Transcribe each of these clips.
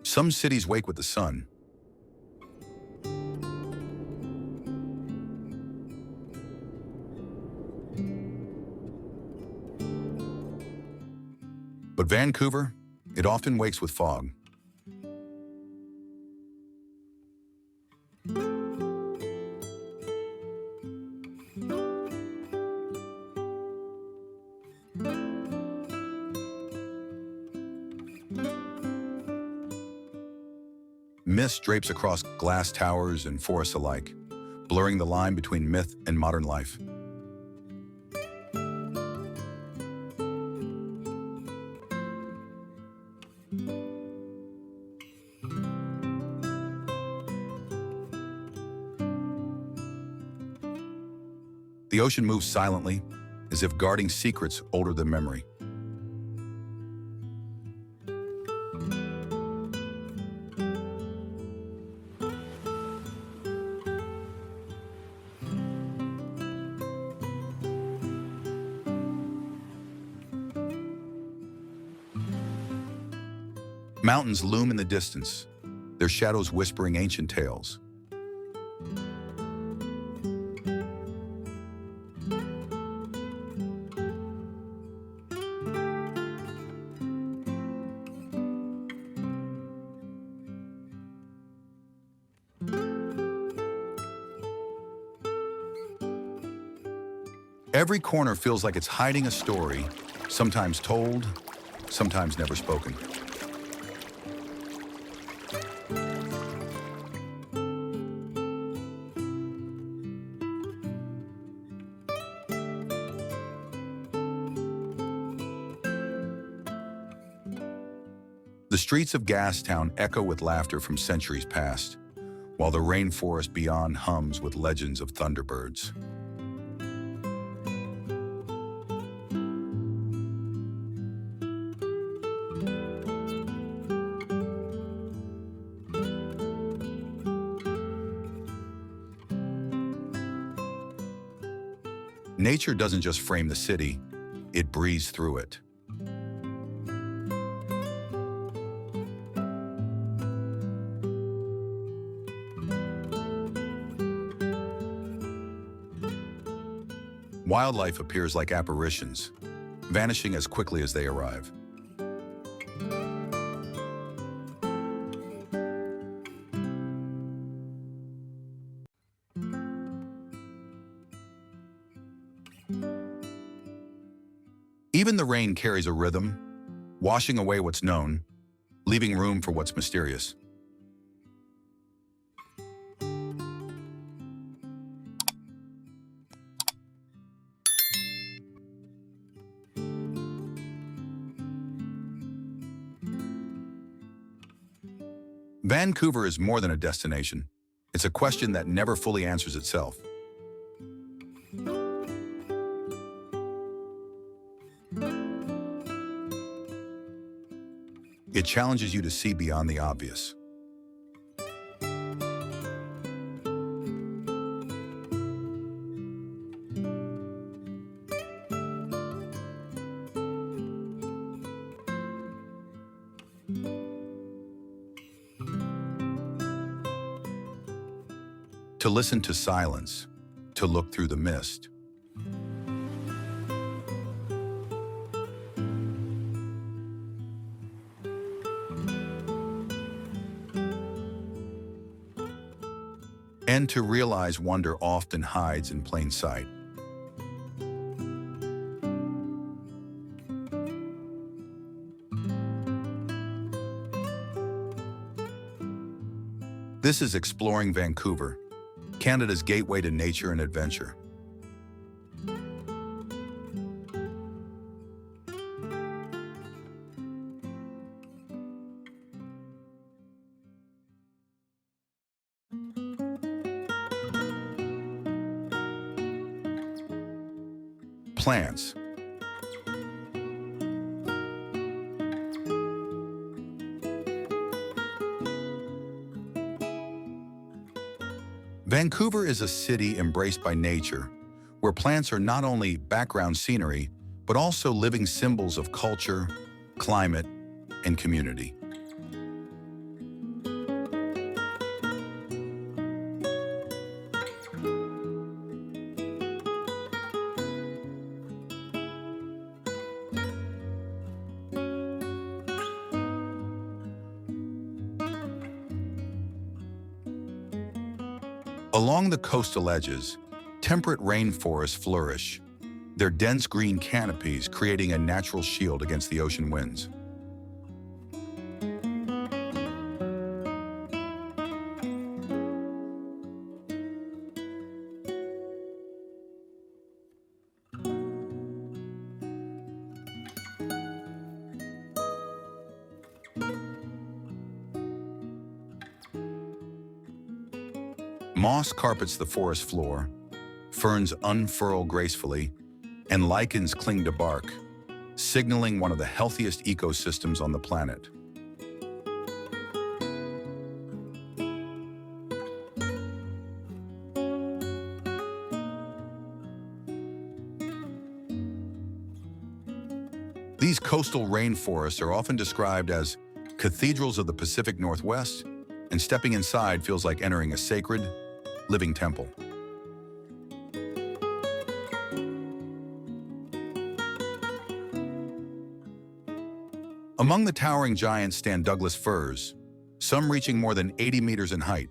Some cities wake with the sun. But Vancouver, it often wakes with fog. Mist drapes across glass towers and forests alike, blurring the line between myth and modern life. The ocean moves silently, as if guarding secrets older than memory. Mountains loom in the distance, their shadows whispering ancient tales. Every corner feels like it's hiding a story, sometimes told, sometimes never spoken. The streets of Gastown echo with laughter from centuries past, while the rainforest beyond hums with legends of thunderbirds. Nature doesn't just frame the city, it breathes through it. Wildlife appears like apparitions, vanishing as quickly as they arrive. Even the rain carries a rhythm, washing away what's known, leaving room for what's mysterious. Vancouver is more than a destination. It's a question that never fully answers itself. It challenges you to see beyond the obvious. To listen to silence, to look through the mist. And to realize wonder often hides in plain sight. This is Exploring Vancouver, Canada's gateway to nature and adventure. Plants. Vancouver is a city embraced by nature, where plants are not only background scenery, but also living symbols of culture, climate, and community. Along the coastal edges, temperate rainforests flourish, their dense green canopies creating a natural shield against the ocean winds. Moss carpets the forest floor, ferns unfurl gracefully, and lichens cling to bark, signaling one of the healthiest ecosystems on the planet. These coastal rainforests are often described as cathedrals of the Pacific Northwest, and stepping inside feels like entering a sacred, living temple. Among the towering giants stand Douglas firs, some reaching more than 80 meters in height.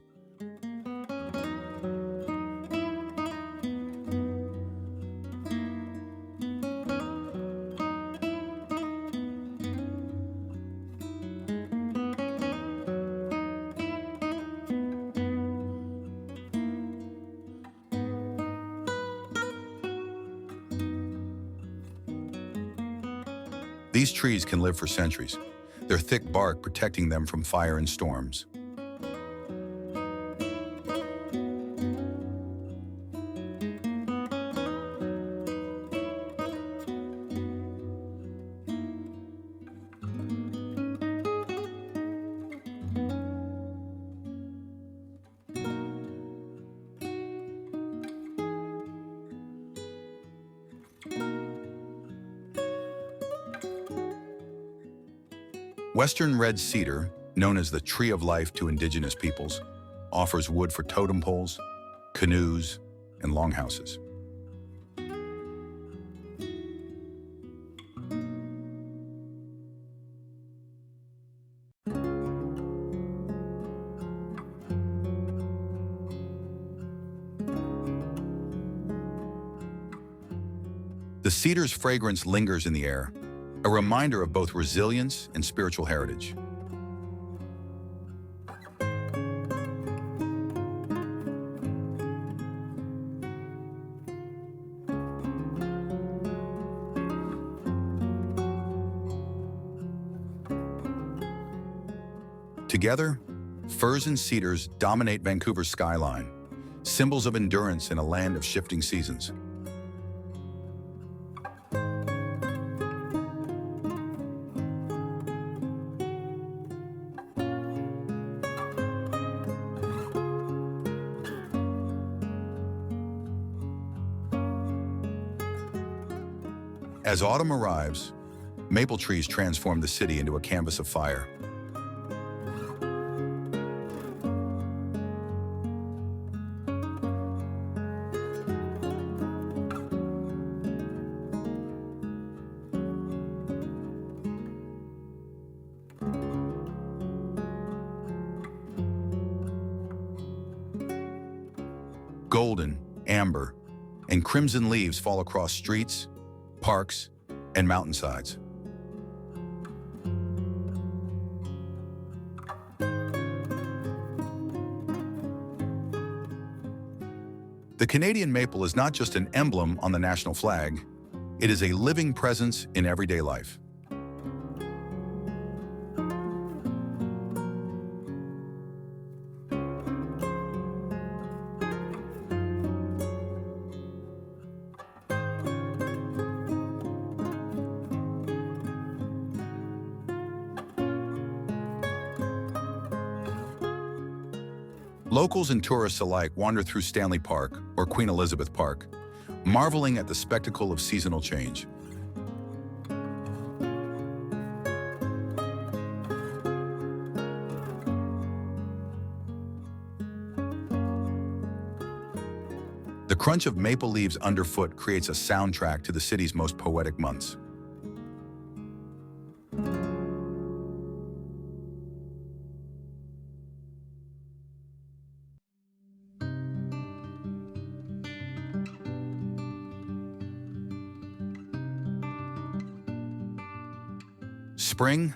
These trees can live for centuries, their thick bark protecting them from fire and storms. Western red cedar, known as the tree of life to indigenous peoples, offers wood for totem poles, canoes, and longhouses. The cedar's fragrance lingers in the air, a reminder of both resilience and spiritual heritage. Together, firs and cedars dominate Vancouver's skyline, symbols of endurance in a land of shifting seasons. As autumn arrives, maple trees transform the city into a canvas of fire. Golden, amber, and crimson leaves fall across streets, parks, and mountainsides. The Canadian maple is not just an emblem on the national flag, it is a living presence in everyday life. Locals and tourists alike wander through Stanley Park or Queen Elizabeth Park, marveling at the spectacle of seasonal change. The crunch of maple leaves underfoot creates a soundtrack to the city's most poetic months. Spring,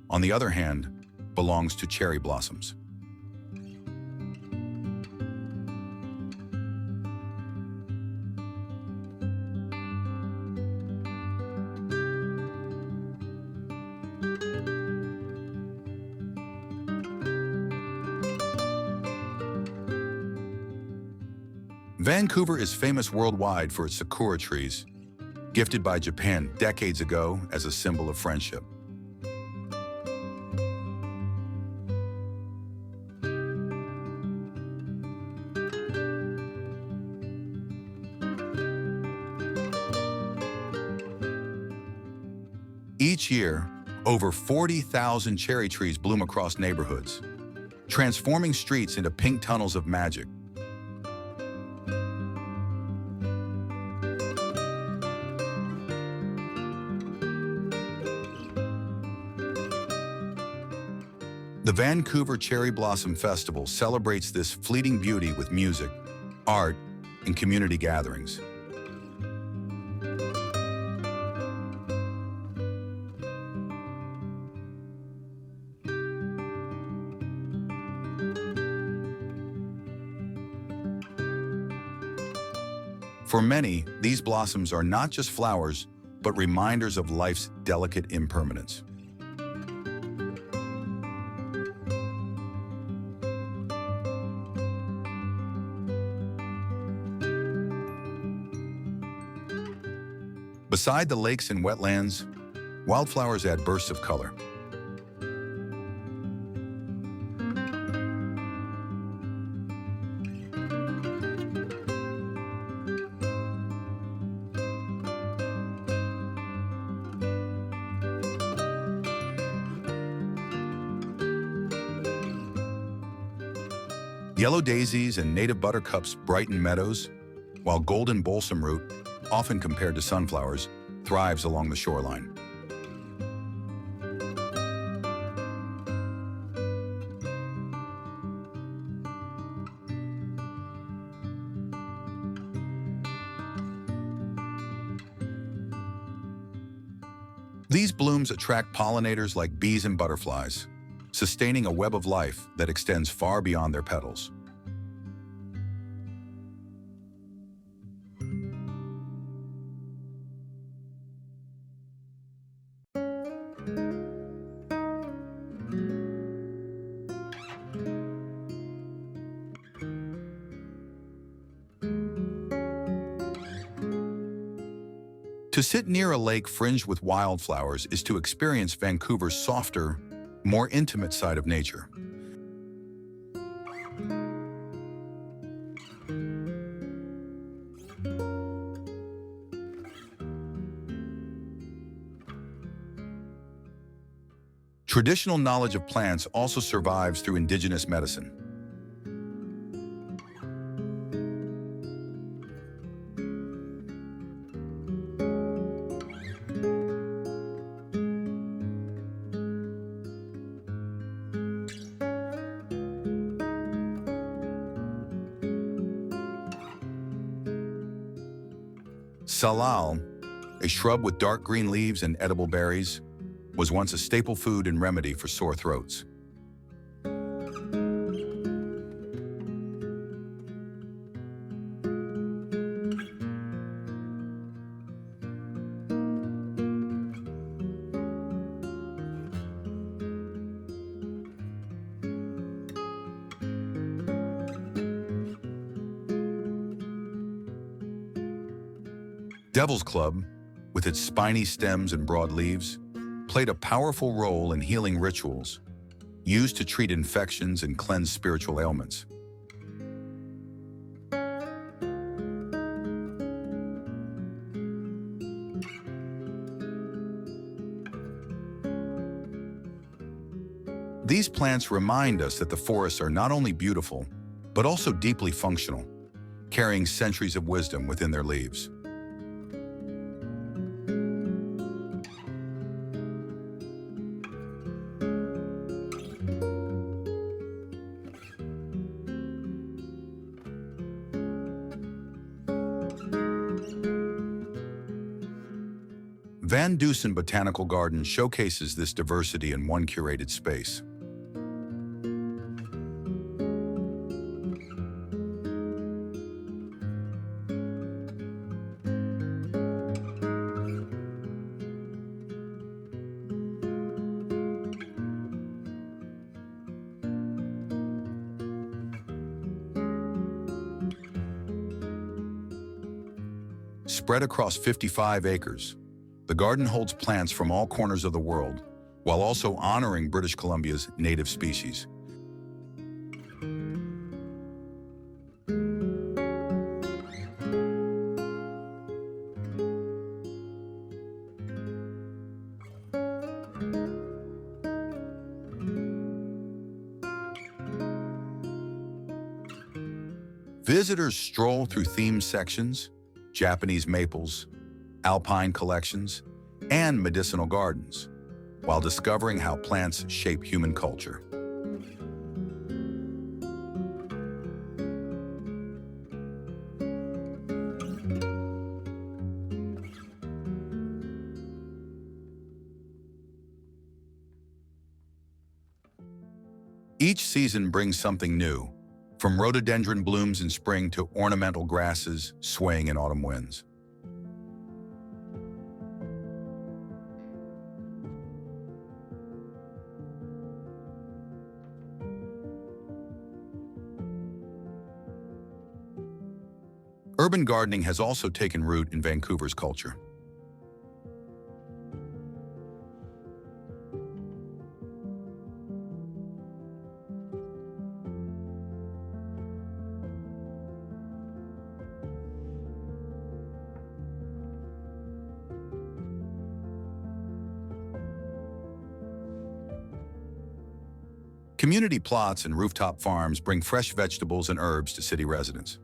on the other hand, belongs to cherry blossoms. Vancouver is famous worldwide for its sakura trees, gifted by Japan decades ago as a symbol of friendship. Each year, over 40,000 cherry trees bloom across neighborhoods, transforming streets into pink tunnels of magic. The Vancouver Cherry Blossom Festival celebrates this fleeting beauty with music, art, and community gatherings. For many, these blossoms are not just flowers, but reminders of life's delicate impermanence. Beside the lakes and wetlands, wildflowers add bursts of color. Yellow daisies and native buttercups brighten meadows, while golden balsam root, often compared to sunflowers, thrives along the shoreline. These blooms attract pollinators like bees and butterflies, sustaining a web of life that extends far beyond their petals. To sit near a lake fringed with wildflowers is to experience Vancouver's softer, more intimate side of nature. Traditional knowledge of plants also survives through indigenous medicine. Salal, a shrub with dark green leaves and edible berries, was once a staple food and remedy for sore throats. Devil's Club, with its spiny stems and broad leaves, played a powerful role in healing rituals, used to treat infections and cleanse spiritual ailments. These plants remind us that the forests are not only beautiful, but also deeply functional, carrying centuries of wisdom within their leaves. Van Dusen Botanical Garden showcases this diversity in one curated space. Spread across 55 acres, the garden holds plants from all corners of the world, while also honoring British Columbia's native species. Visitors stroll through themed sections, Japanese maples, alpine collections, and medicinal gardens, while discovering how plants shape human culture. Each season brings something new, from rhododendron blooms in spring to ornamental grasses swaying in autumn winds. Urban gardening has also taken root in Vancouver's culture. Community plots and rooftop farms bring fresh vegetables and herbs to city residents.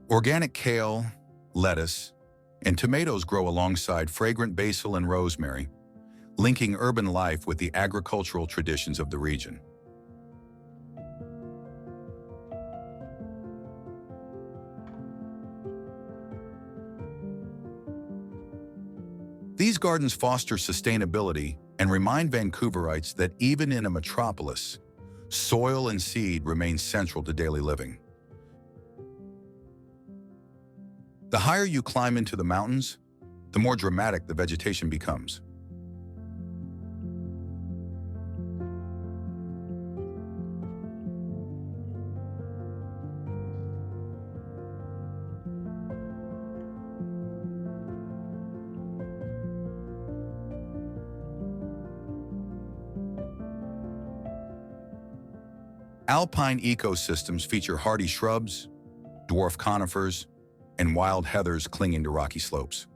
Organic kale, lettuce, and tomatoes grow alongside fragrant basil and rosemary, linking urban life with the agricultural traditions of the region. These gardens foster sustainability and remind Vancouverites that even in a metropolis, soil and seed remain central to daily living. The higher you climb into the mountains, the more dramatic the vegetation becomes. Alpine ecosystems feature hardy shrubs, dwarf conifers, and wild heathers clinging to rocky slopes.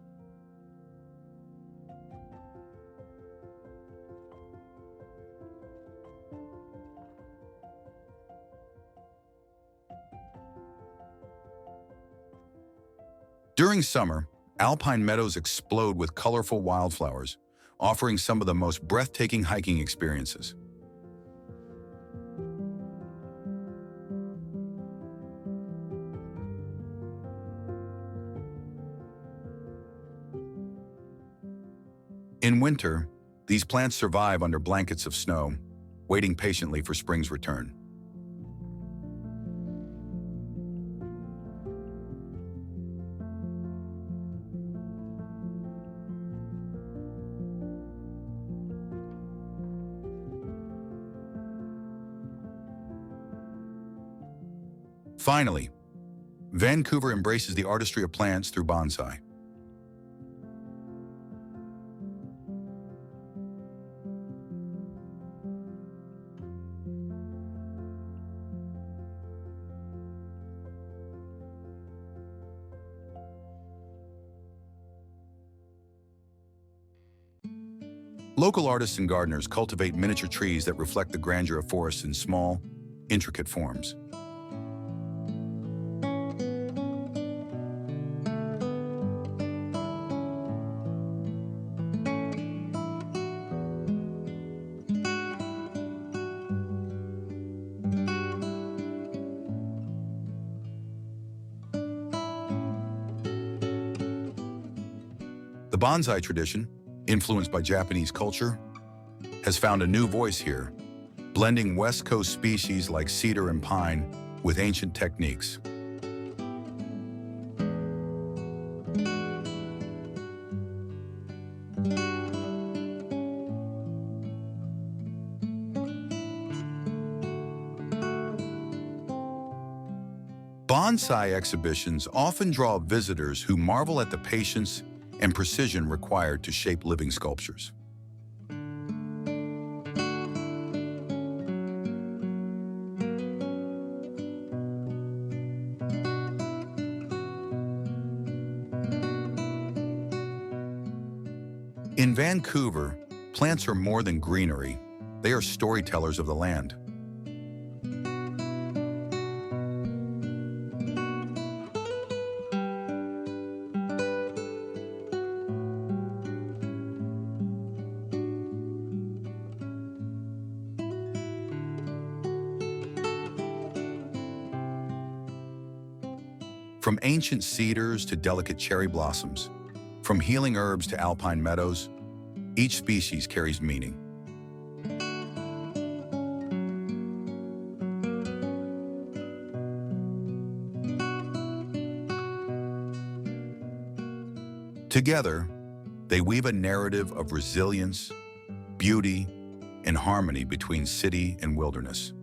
During summer, alpine meadows explode with colorful wildflowers, offering some of the most breathtaking hiking experiences. In winter, these plants survive under blankets of snow, waiting patiently for spring's return. Finally, Vancouver embraces the artistry of plants through bonsai. Local artists and gardeners cultivate miniature trees that reflect the grandeur of forests in small, intricate forms. The bonsai tradition, influenced by Japanese culture, has found a new voice here, blending West Coast species like cedar and pine with ancient techniques. Bonsai exhibitions often draw visitors who marvel at the patience and precision required to shape living sculptures. In Vancouver, plants are more than greenery. They are storytellers of the land. From ancient cedars to delicate cherry blossoms, from healing herbs to alpine meadows, each species carries meaning. Together, they weave a narrative of resilience, beauty, and harmony between city and wilderness.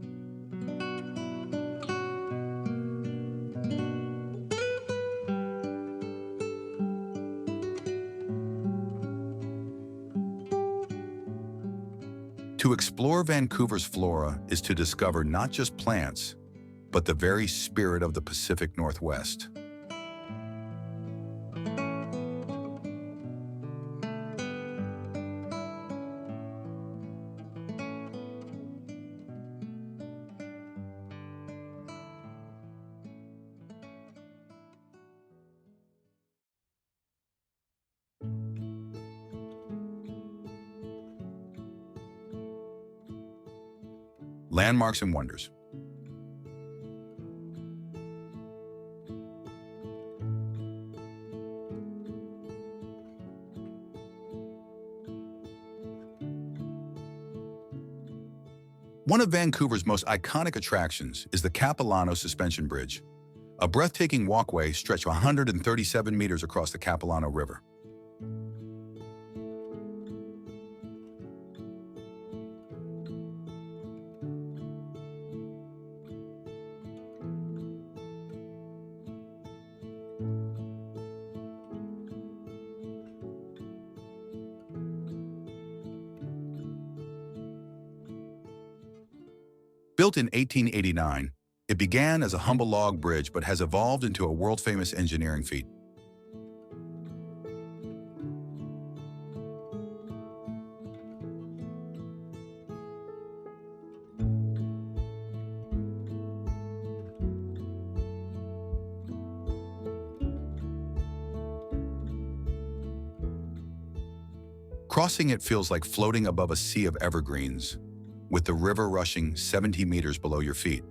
To explore Vancouver's flora is to discover not just plants, but the very spirit of the Pacific Northwest. Landmarks and wonders. One of Vancouver's most iconic attractions is the Capilano Suspension Bridge, a breathtaking walkway stretched 137 meters across the Capilano River. Built in 1889, it began as a humble log bridge but has evolved into a world-famous engineering feat. Crossing it feels like floating above a sea of evergreens, with the river rushing 70 meters below your feet.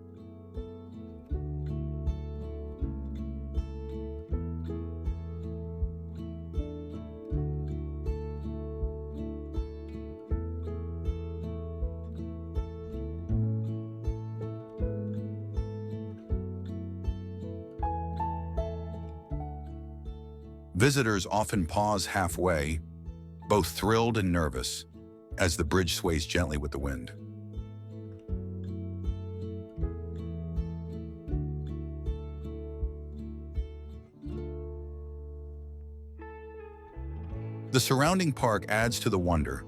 Visitors often pause halfway, both thrilled and nervous, as the bridge sways gently with the wind. The surrounding park adds to the wonder,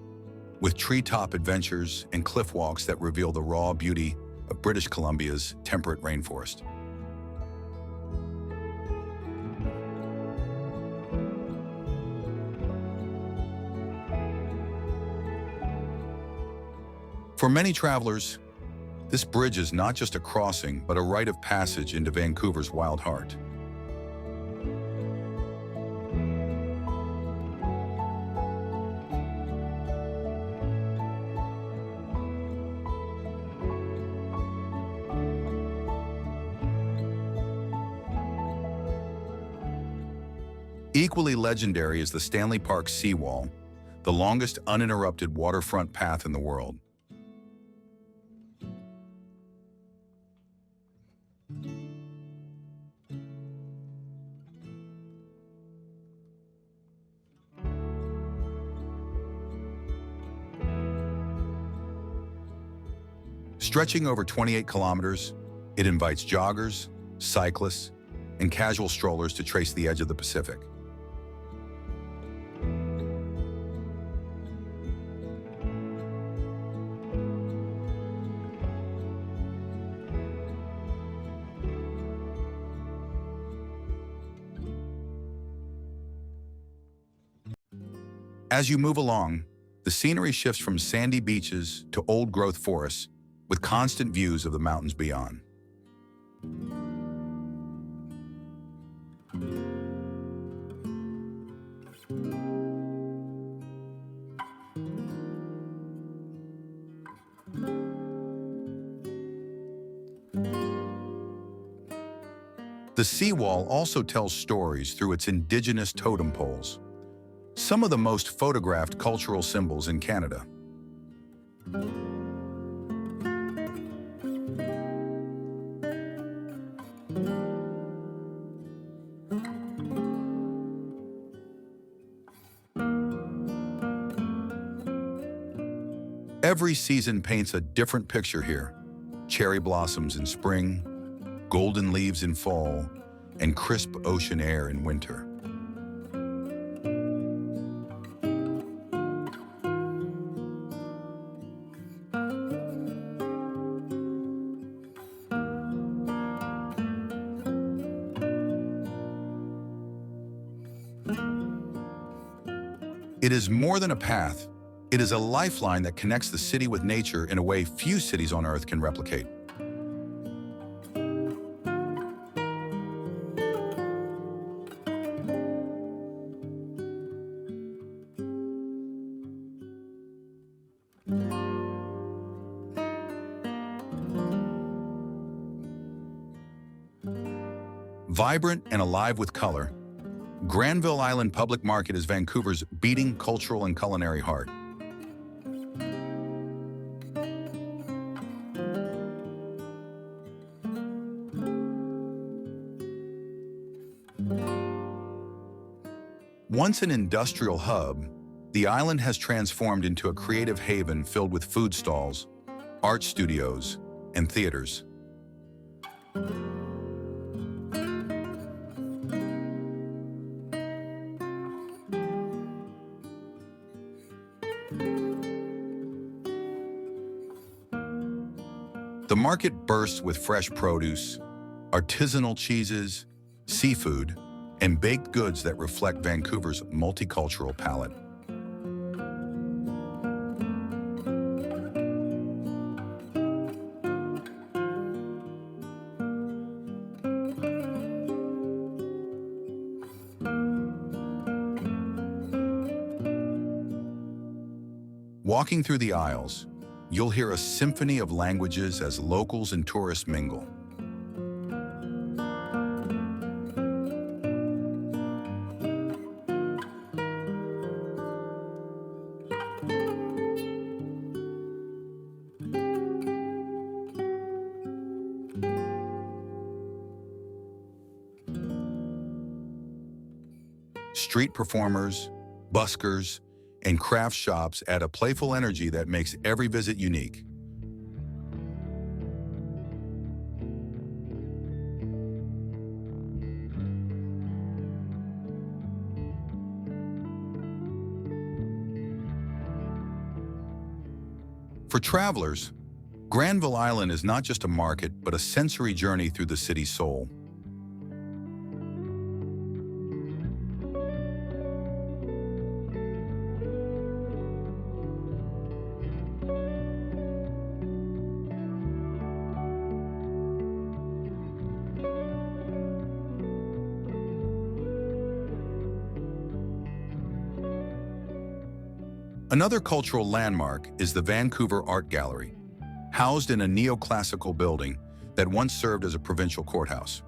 with treetop adventures and cliff walks that reveal the raw beauty of British Columbia's temperate rainforest. For many travelers, this bridge is not just a crossing, but a rite of passage into Vancouver's wild heart. Equally legendary is the Stanley Park seawall, the longest uninterrupted waterfront path in the world. Stretching over 28 kilometers, it invites joggers, cyclists, and casual strollers to trace the edge of the Pacific. As you move along, the scenery shifts from sandy beaches to old-growth forests, with constant views of the mountains beyond. The seawall also tells stories through its indigenous totem poles, some of the most photographed cultural symbols in Canada. Every season paints a different picture here. Cherry blossoms in spring, golden leaves in fall, and crisp ocean air in winter. It is more than a path. It is a lifeline that connects the city with nature in a way few cities on Earth can replicate. Vibrant and alive with color, Granville Island Public Market is Vancouver's beating cultural and culinary heart. Once an industrial hub, the island has transformed into a creative haven filled with food stalls, art studios, and theaters. The market bursts with fresh produce, artisanal cheeses, seafood, and baked goods that reflect Vancouver's multicultural palette. Walking through the aisles, you'll hear a symphony of languages as locals and tourists mingle. Street performers, buskers, and craft shops add a playful energy that makes every visit unique. For travelers, Granville Island is not just a market, but a sensory journey through the city's soul. Another cultural landmark is the Vancouver Art Gallery, housed in a neoclassical building that once served as a provincial courthouse.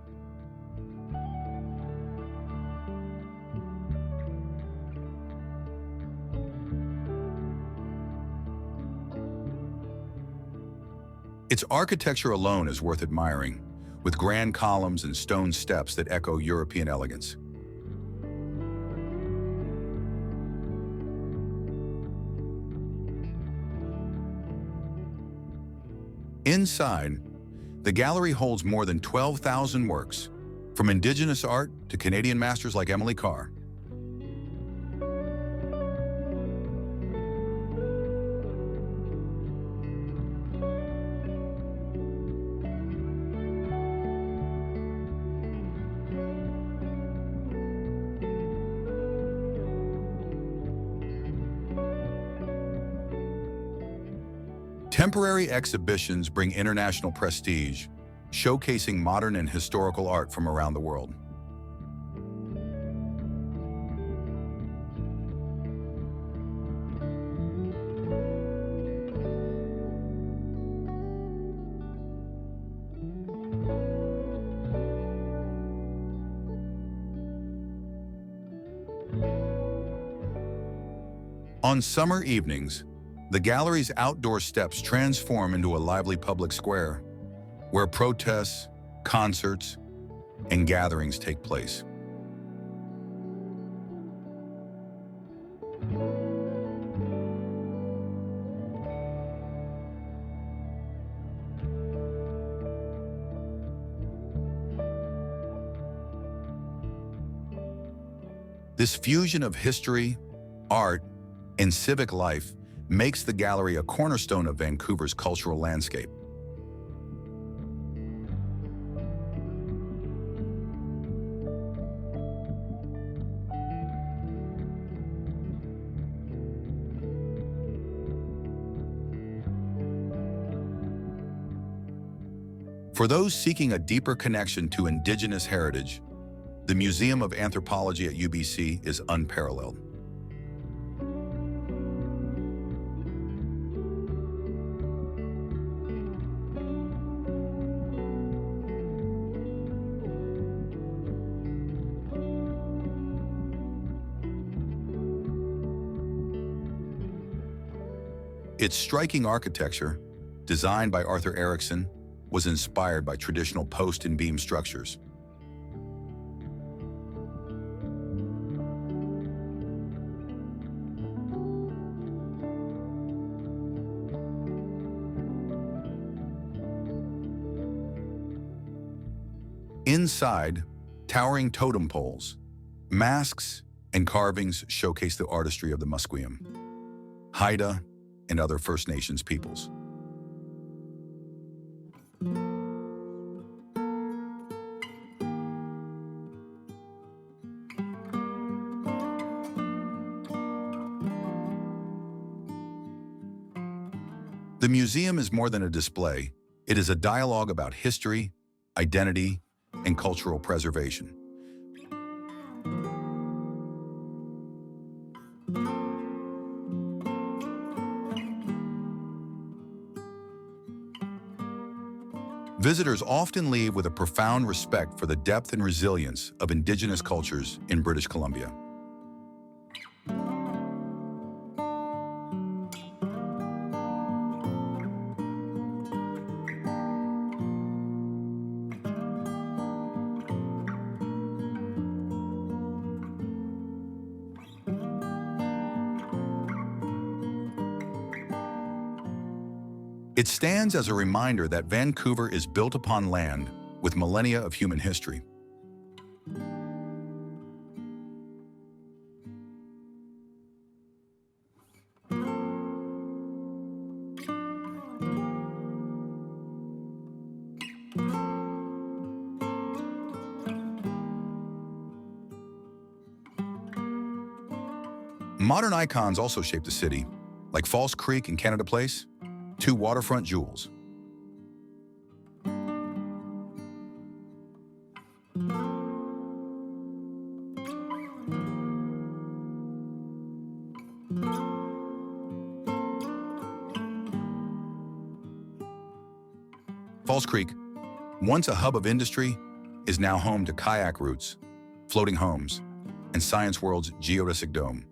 Its architecture alone is worth admiring, with grand columns and stone steps that echo European elegance. Inside, the gallery holds more than 12,000 works, from Indigenous art to Canadian masters like Emily Carr. Temporary exhibitions bring international prestige, showcasing modern and historical art from around the world. On summer evenings, the gallery's outdoor steps transform into a lively public square, where protests, concerts, and gatherings take place. This fusion of history, art, and civic life makes the gallery a cornerstone of Vancouver's cultural landscape. For those seeking a deeper connection to Indigenous heritage, the Museum of Anthropology at UBC is unparalleled. Its striking architecture, designed by Arthur Erickson, was inspired by traditional post and beam structures. Inside, towering totem poles, masks, and carvings showcase the artistry of the Musqueam, Haida, and other First Nations peoples. The museum is more than a display. It is a dialogue about history, identity, and cultural preservation. Visitors often leave with a profound respect for the depth and resilience of Indigenous cultures in British Columbia. It stands as a reminder that Vancouver is built upon land with millennia of human history. Modern icons also shape the city, like False Creek and Canada Place, two waterfront jewels. Falls Creek, once a hub of industry, is now home to kayak routes, floating homes, and Science World's geodesic dome.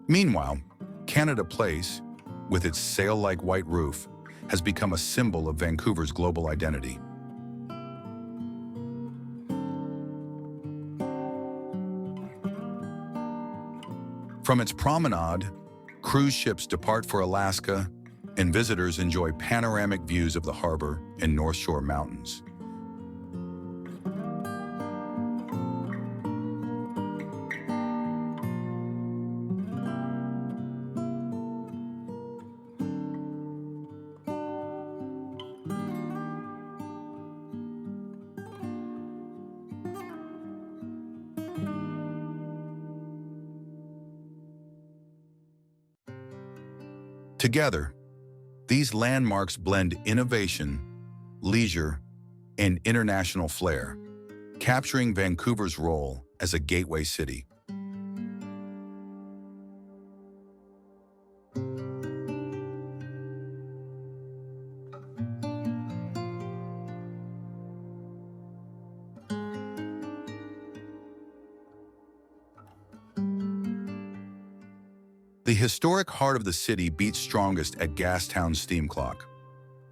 Meanwhile, Canada Place, with its sail-like white roof, has become a symbol of Vancouver's global identity. From its promenade, cruise ships depart for Alaska, and visitors enjoy panoramic views of the harbor and North Shore mountains. Together, these landmarks blend innovation, leisure, and international flair, capturing Vancouver's role as a gateway city. The historic heart of the city beats strongest at Gastown's steam clock,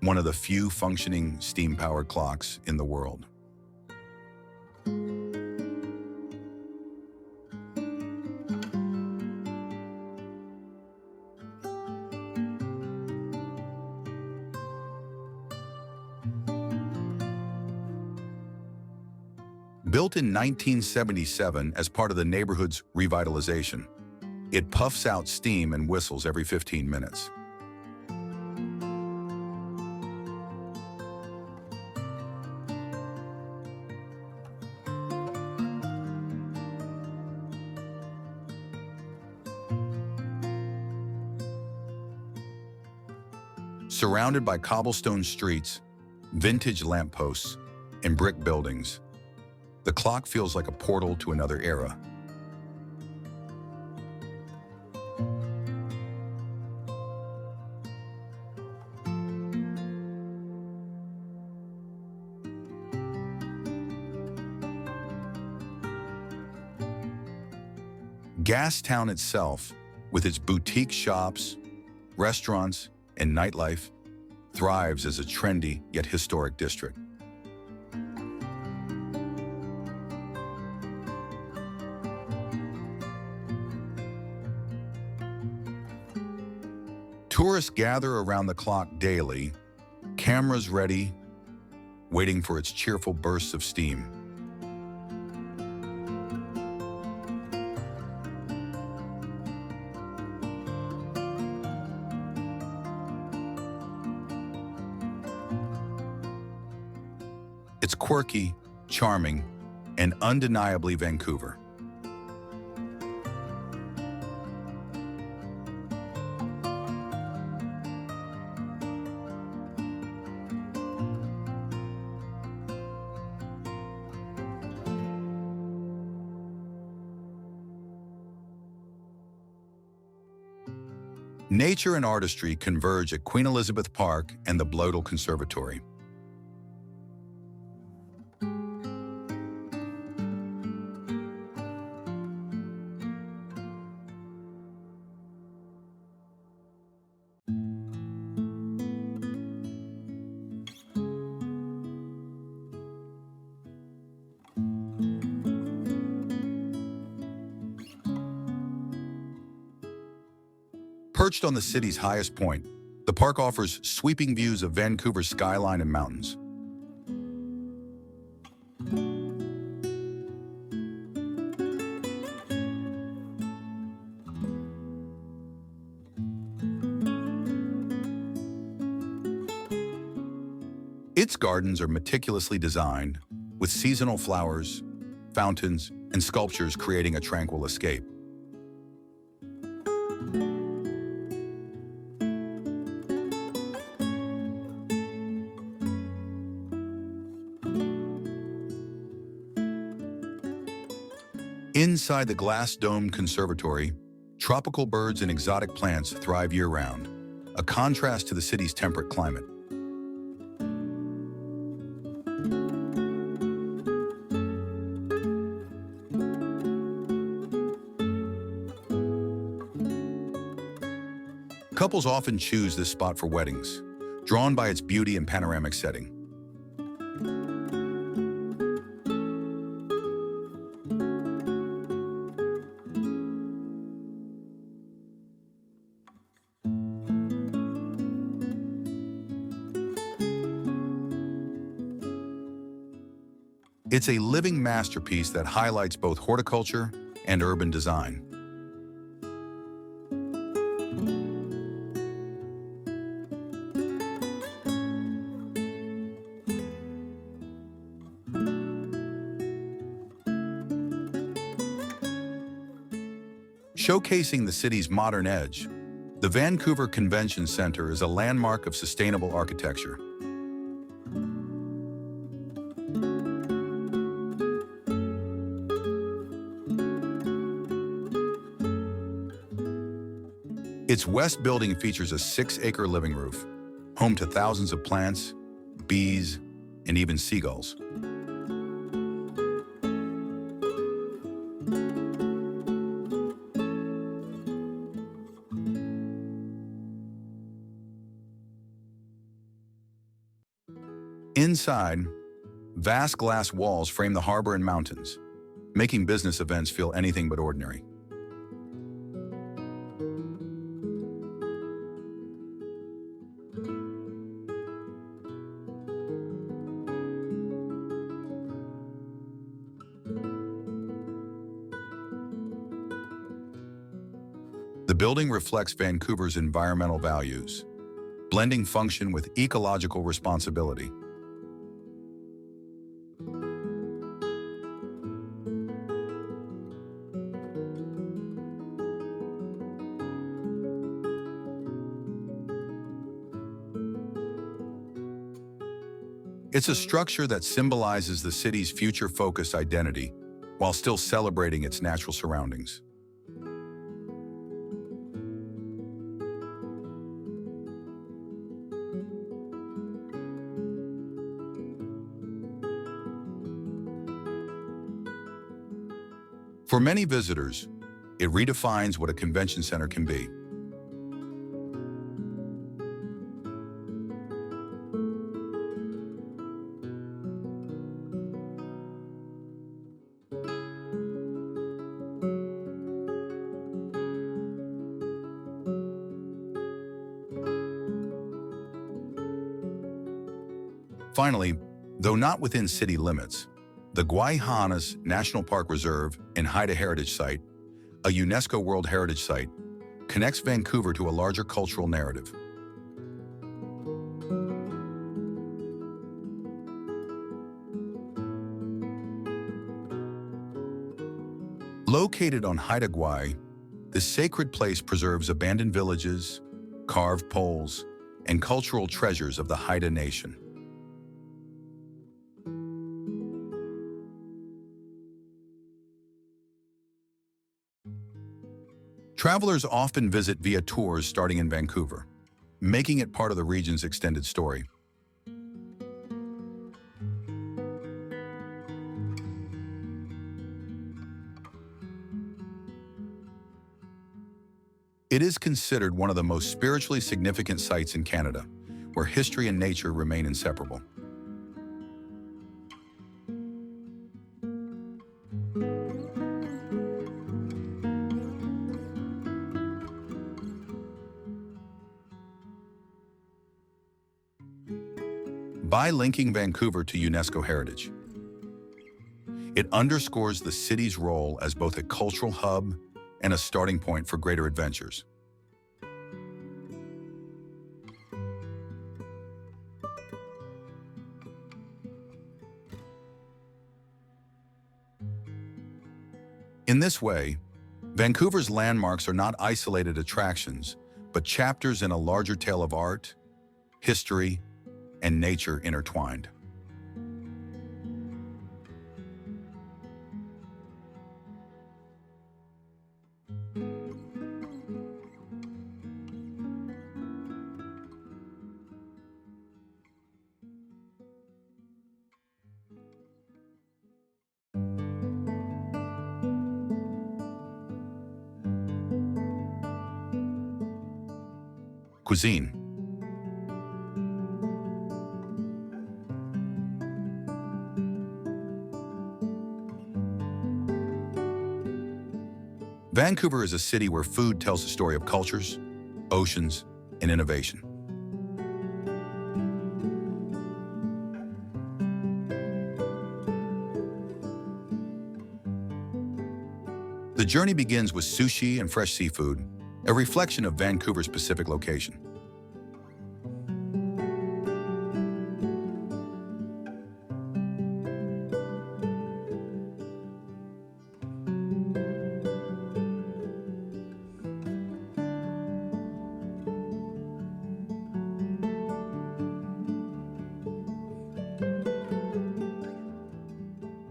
one of the few functioning steam-powered clocks in the world. Built in 1977 as part of the neighborhood's revitalization, it puffs out steam and whistles every 15 minutes. Surrounded by cobblestone streets, vintage lampposts, and brick buildings, the clock feels like a portal to another era. Gastown itself, with its boutique shops, restaurants, and nightlife, thrives as a trendy yet historic district. Tourists gather around the clock daily, cameras ready, waiting for its cheerful bursts of steam. It's quirky, charming, and undeniably Vancouver. Nature and artistry converge at Queen Elizabeth Park and the Bloedel Conservatory. Perched on the city's highest point, the park offers sweeping views of Vancouver's skyline and mountains. Its gardens are meticulously designed, with seasonal flowers, fountains, and sculptures creating a tranquil escape. Inside the glass-domed conservatory, tropical birds and exotic plants thrive year-round, a contrast to the city's temperate climate. Couples often choose this spot for weddings, drawn by its beauty and panoramic setting. It's a living masterpiece that highlights both horticulture and urban design. Showcasing the city's modern edge, the Vancouver Convention Centre is a landmark of sustainable architecture. Its west building features a 6-acre living roof, home to thousands of plants, bees, and even seagulls. Inside, vast glass walls frame the harbor and mountains, making business events feel anything but ordinary. The building reflects Vancouver's environmental values, blending function with ecological responsibility. It's a structure that symbolizes the city's future-focused identity while still celebrating its natural surroundings. For many visitors, it redefines what a convention center can be. Finally, though not within city limits, the Guayhanas National Park Reserve and Haida Heritage Site, a UNESCO World Heritage Site, connects Vancouver to a larger cultural narrative. Located on Haida Gwaii, this sacred place preserves abandoned villages, carved poles, and cultural treasures of the Haida Nation. Travelers often visit via tours starting in Vancouver, making it part of the region's extended story. It is considered one of the most spiritually significant sites in Canada, where history and nature remain inseparable. By linking Vancouver to UNESCO heritage, it underscores the city's role as both a cultural hub and a starting point for greater adventures. In this way, Vancouver's landmarks are not isolated attractions, but chapters in a larger tale of art, history, and nature intertwined. Cuisine. Vancouver is a city where food tells the story of cultures, oceans, and innovation. The journey begins with sushi and fresh seafood, a reflection of Vancouver's Pacific location.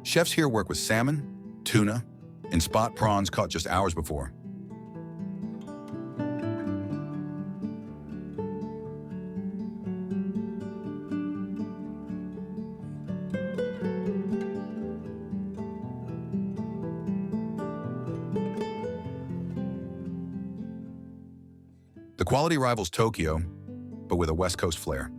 Chefs here work with salmon, tuna, and spot prawns caught just hours before. The quality rivals Tokyo, but with a West Coast flair.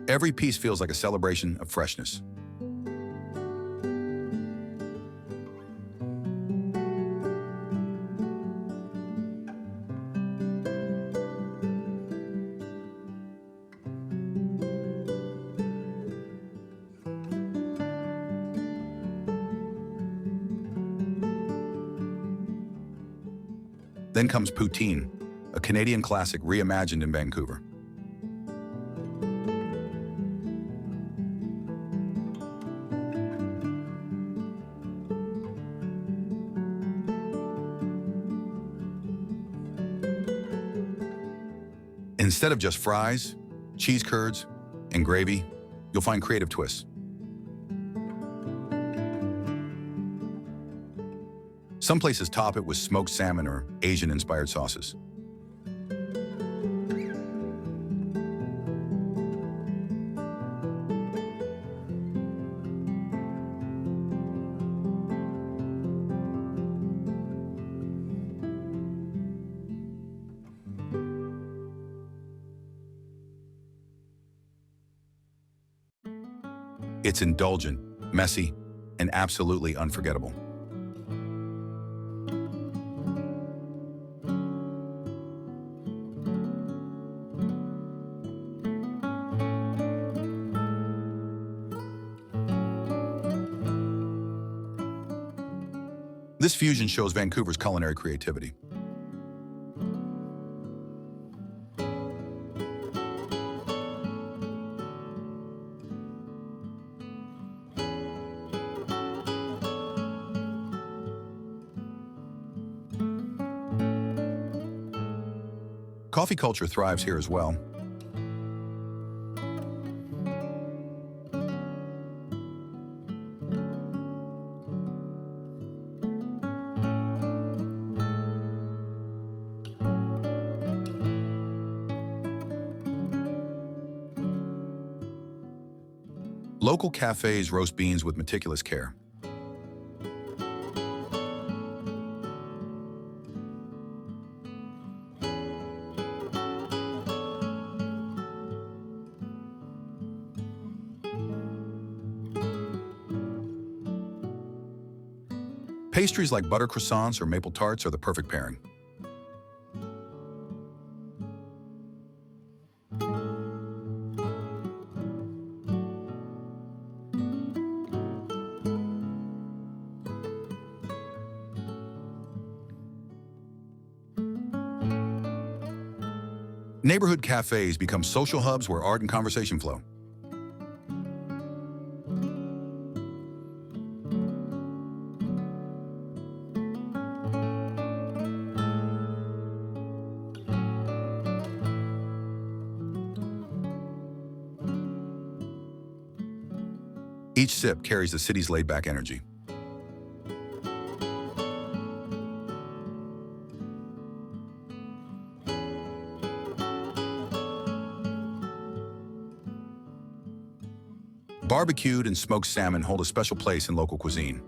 Every piece feels like a celebration of freshness. Then comes poutine, a Canadian classic reimagined in Vancouver. Instead of just fries, cheese curds, and gravy, you'll find creative twists. Some places top it with smoked salmon or Asian-inspired sauces. It's indulgent, messy, and absolutely unforgettable. This fusion shows Vancouver's culinary creativity. Coffee culture thrives here as well. Local cafes roast beans with meticulous care. Pastries like butter croissants or maple tarts are the perfect pairing. Neighborhood cafes become social hubs where art and conversation flow. Each sip carries the city's laid-back energy. Barbecued and smoked salmon hold a special place in local cuisine.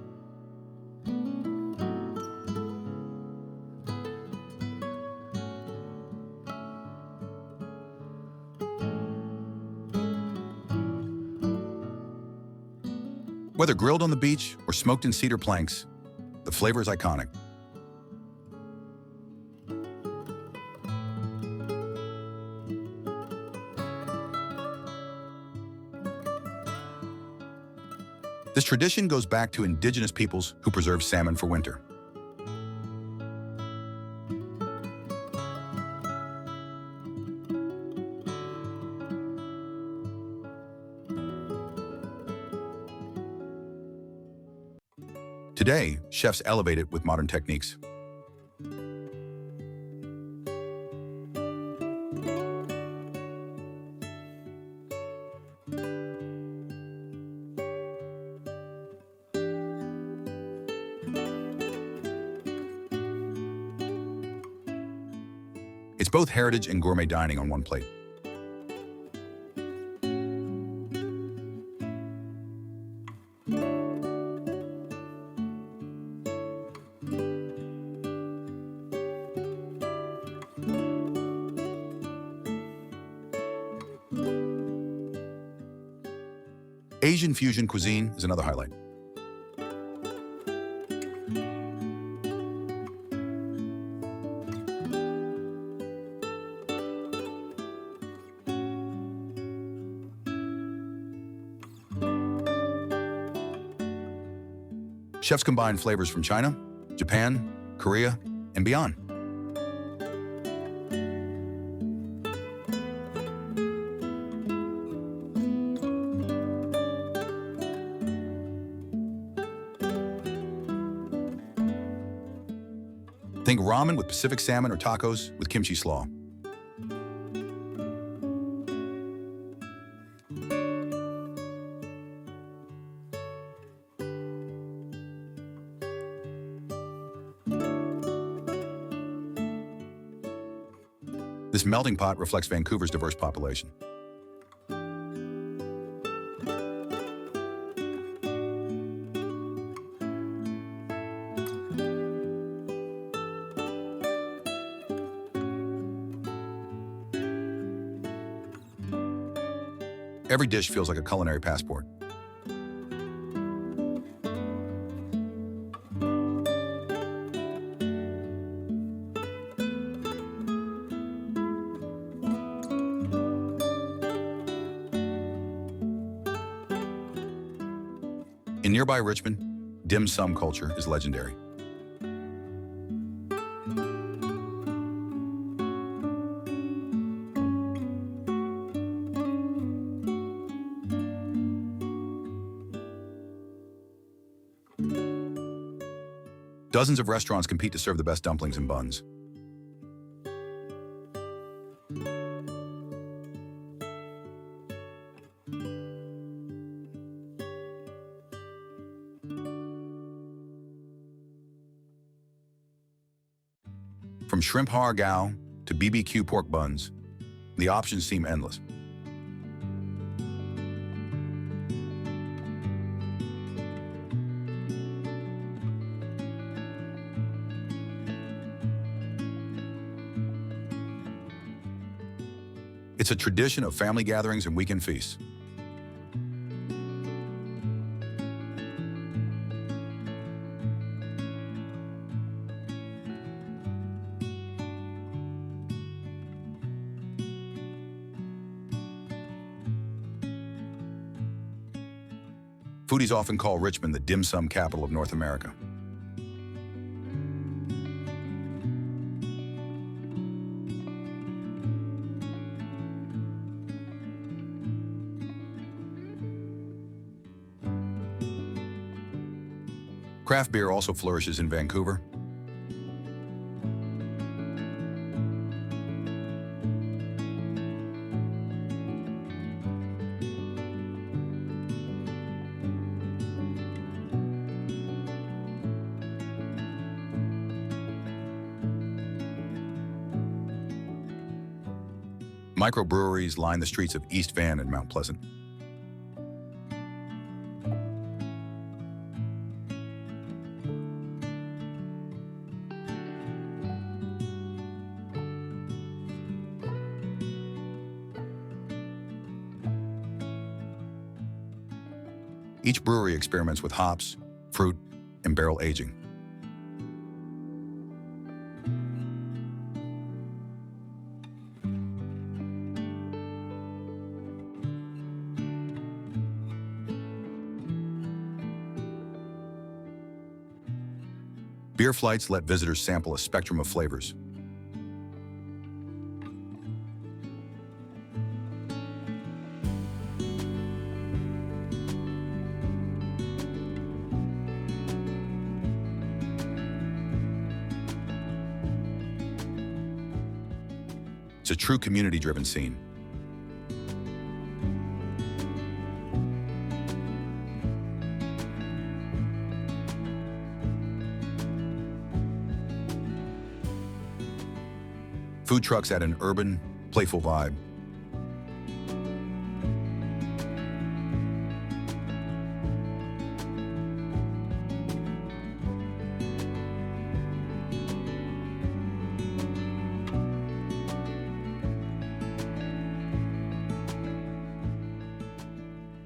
Whether grilled on the beach or smoked in cedar planks, the flavor is iconic. This tradition goes back to indigenous peoples who preserved salmon for winter. Today, chefs elevate it with modern techniques. It's both heritage and gourmet dining on one plate. Asian fusion cuisine is another highlight. Chefs combine flavors from China, Japan, Korea, and beyond. Think ramen with Pacific salmon or tacos with kimchi slaw. This melting pot reflects Vancouver's diverse population. Every dish feels like a culinary passport. In nearby Richmond, dim sum culture is legendary. Dozens of restaurants compete to serve the best dumplings and buns. From shrimp har gow to BBQ pork buns, the options seem endless. It's a tradition of family gatherings and weekend feasts. Foodies often call Richmond the dim sum capital of North America. Craft beer also flourishes in Vancouver. Microbreweries line the streets of East Van and Mount Pleasant. Each brewery experiments with hops, fruit, and barrel aging. Beer flights let visitors sample a spectrum of flavors. It's a true community-driven scene. Food trucks add an urban, playful vibe.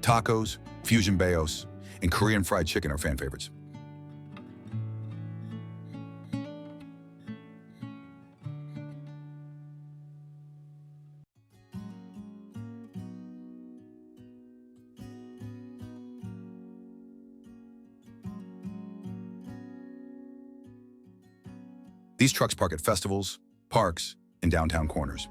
Tacos, fusion bayos, and Korean fried chicken are fan favorites. These trucks park at festivals, parks, and downtown corners.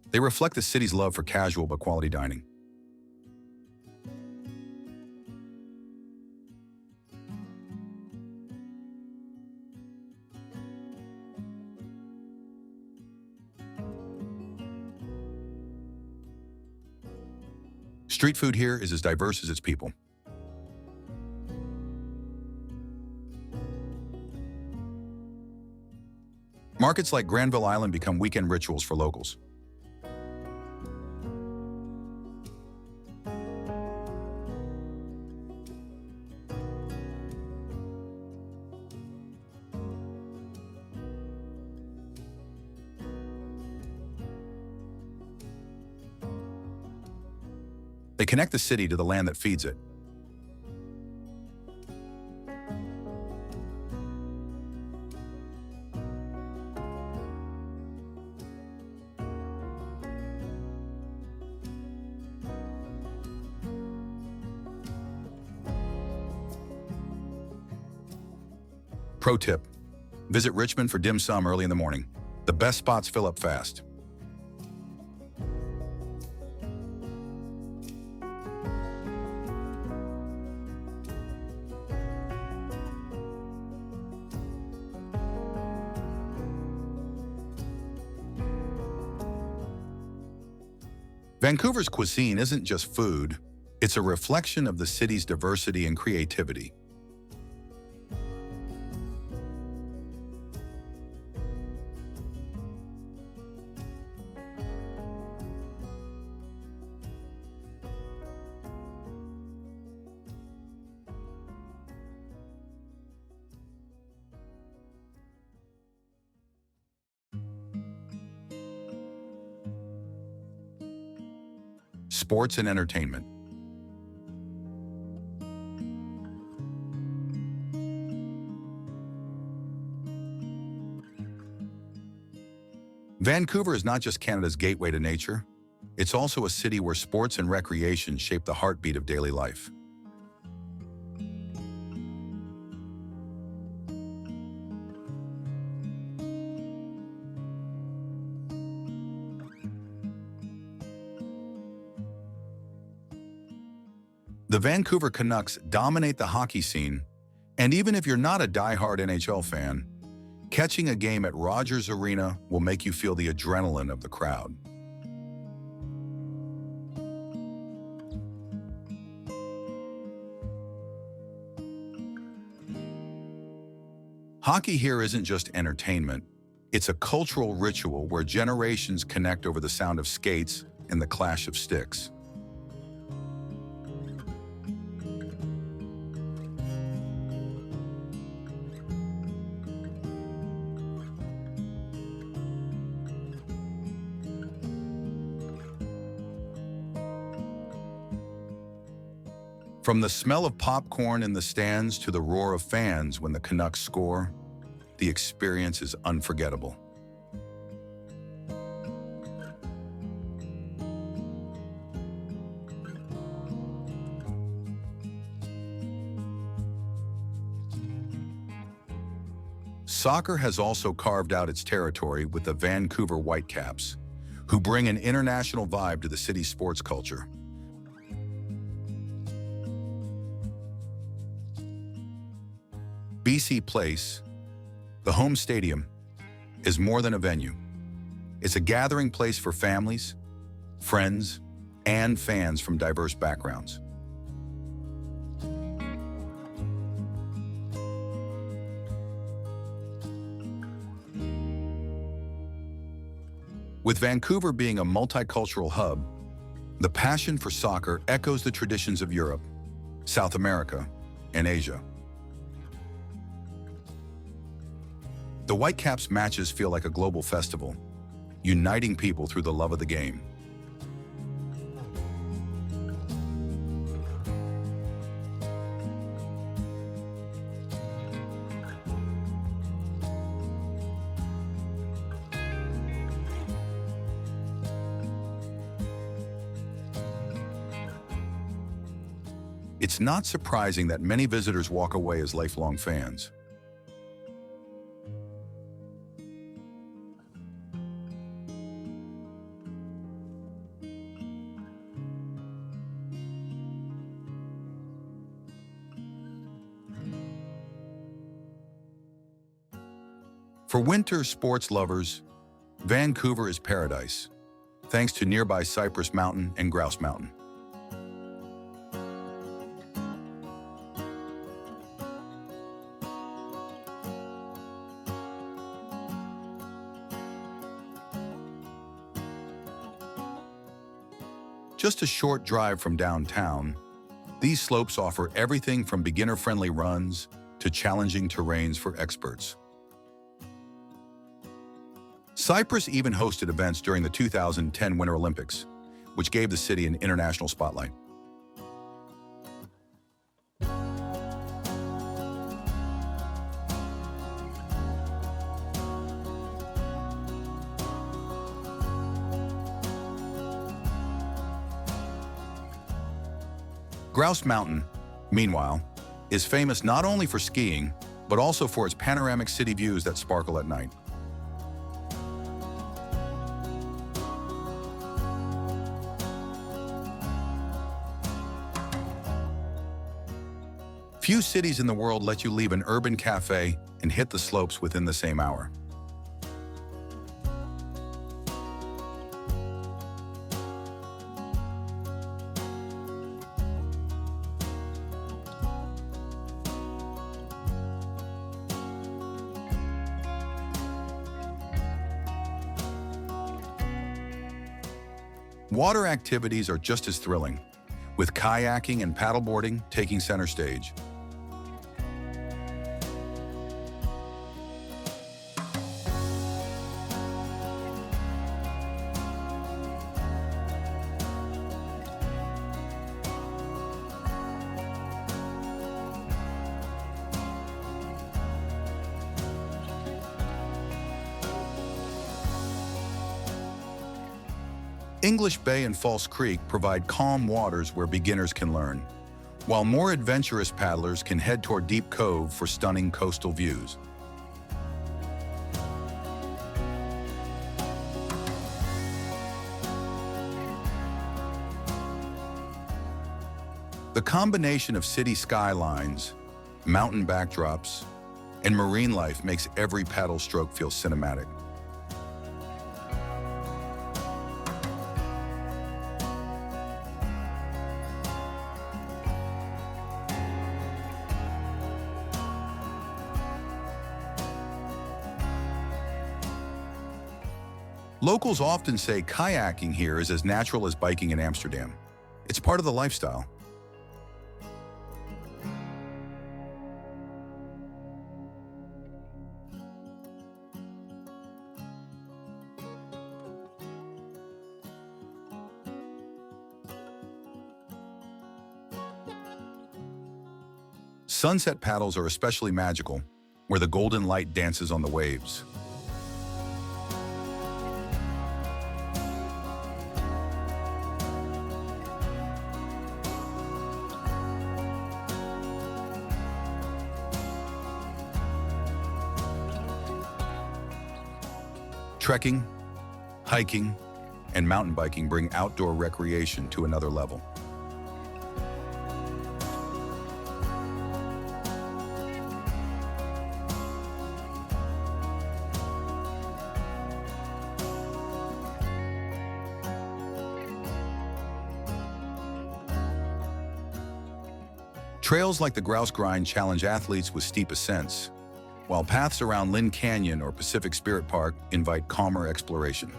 They reflect the city's love for casual but quality dining. Street food here is as diverse as its people. Markets like Granville Island become weekend rituals for locals. They connect the city to the land that feeds it. Pro tip: visit Richmond for dim sum early in the morning. The best spots fill up fast. Vancouver's cuisine isn't just food, it's a reflection of the city's diversity and creativity. Sports and entertainment. Vancouver is not just Canada's gateway to nature, it's also a city where sports and recreation shape the heartbeat of daily life. The Vancouver Canucks dominate the hockey scene, and even if you're not a die-hard NHL fan, catching a game at Rogers Arena will make you feel the adrenaline of the crowd. Hockey here isn't just entertainment, it's a cultural ritual where generations connect over the sound of skates and the clash of sticks. From the smell of popcorn in the stands to the roar of fans when the Canucks score, the experience is unforgettable. Soccer has also carved out its territory with the Vancouver Whitecaps, who bring an international vibe to the city's sports culture. BC Place, the home stadium, is more than a venue. It's a gathering place for families, friends, and fans from diverse backgrounds. With Vancouver being a multicultural hub, the passion for soccer echoes the traditions of Europe, South America, and Asia. The Whitecaps matches feel like a global festival, uniting people through the love of the game. It's not surprising that many visitors walk away as lifelong fans. For winter sports lovers, Vancouver is paradise, thanks to nearby Cypress Mountain and Grouse Mountain. Just a short drive from downtown, these slopes offer everything from beginner-friendly runs to challenging terrains for experts. Cyprus even hosted events during the 2010 Winter Olympics, which gave the city an international spotlight. Grouse Mountain, meanwhile, is famous not only for skiing, but also for its panoramic city views that sparkle at night. Few cities in the world let you leave an urban cafe and hit the slopes within the same hour. Water activities are just as thrilling, with kayaking and paddleboarding taking center stage. English Bay and False Creek provide calm waters where beginners can learn, while more adventurous paddlers can head toward Deep Cove for stunning coastal views. The combination of city skylines, mountain backdrops, and marine life makes every paddle stroke feel cinematic. Locals often say kayaking here is as natural as biking in Amsterdam. It's part of the lifestyle. Sunset paddles are especially magical, where the golden light dances on the waves. Trekking, hiking, and mountain biking bring outdoor recreation to another level. Trails like the Grouse Grind challenge athletes with steep ascents, while paths around Lynn Canyon or Pacific Spirit Park invite calmer exploration.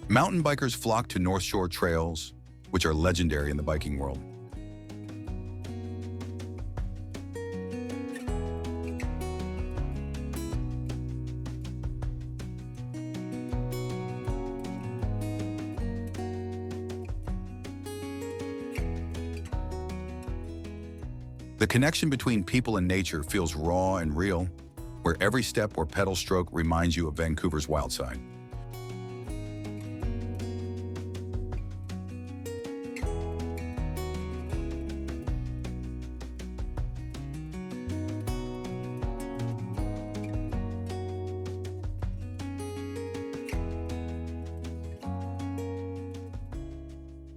Mountain bikers flock to North Shore trails, which are legendary in the biking world. The connection between people and nature feels raw and real, where every step or pedal stroke reminds you of Vancouver's wild side.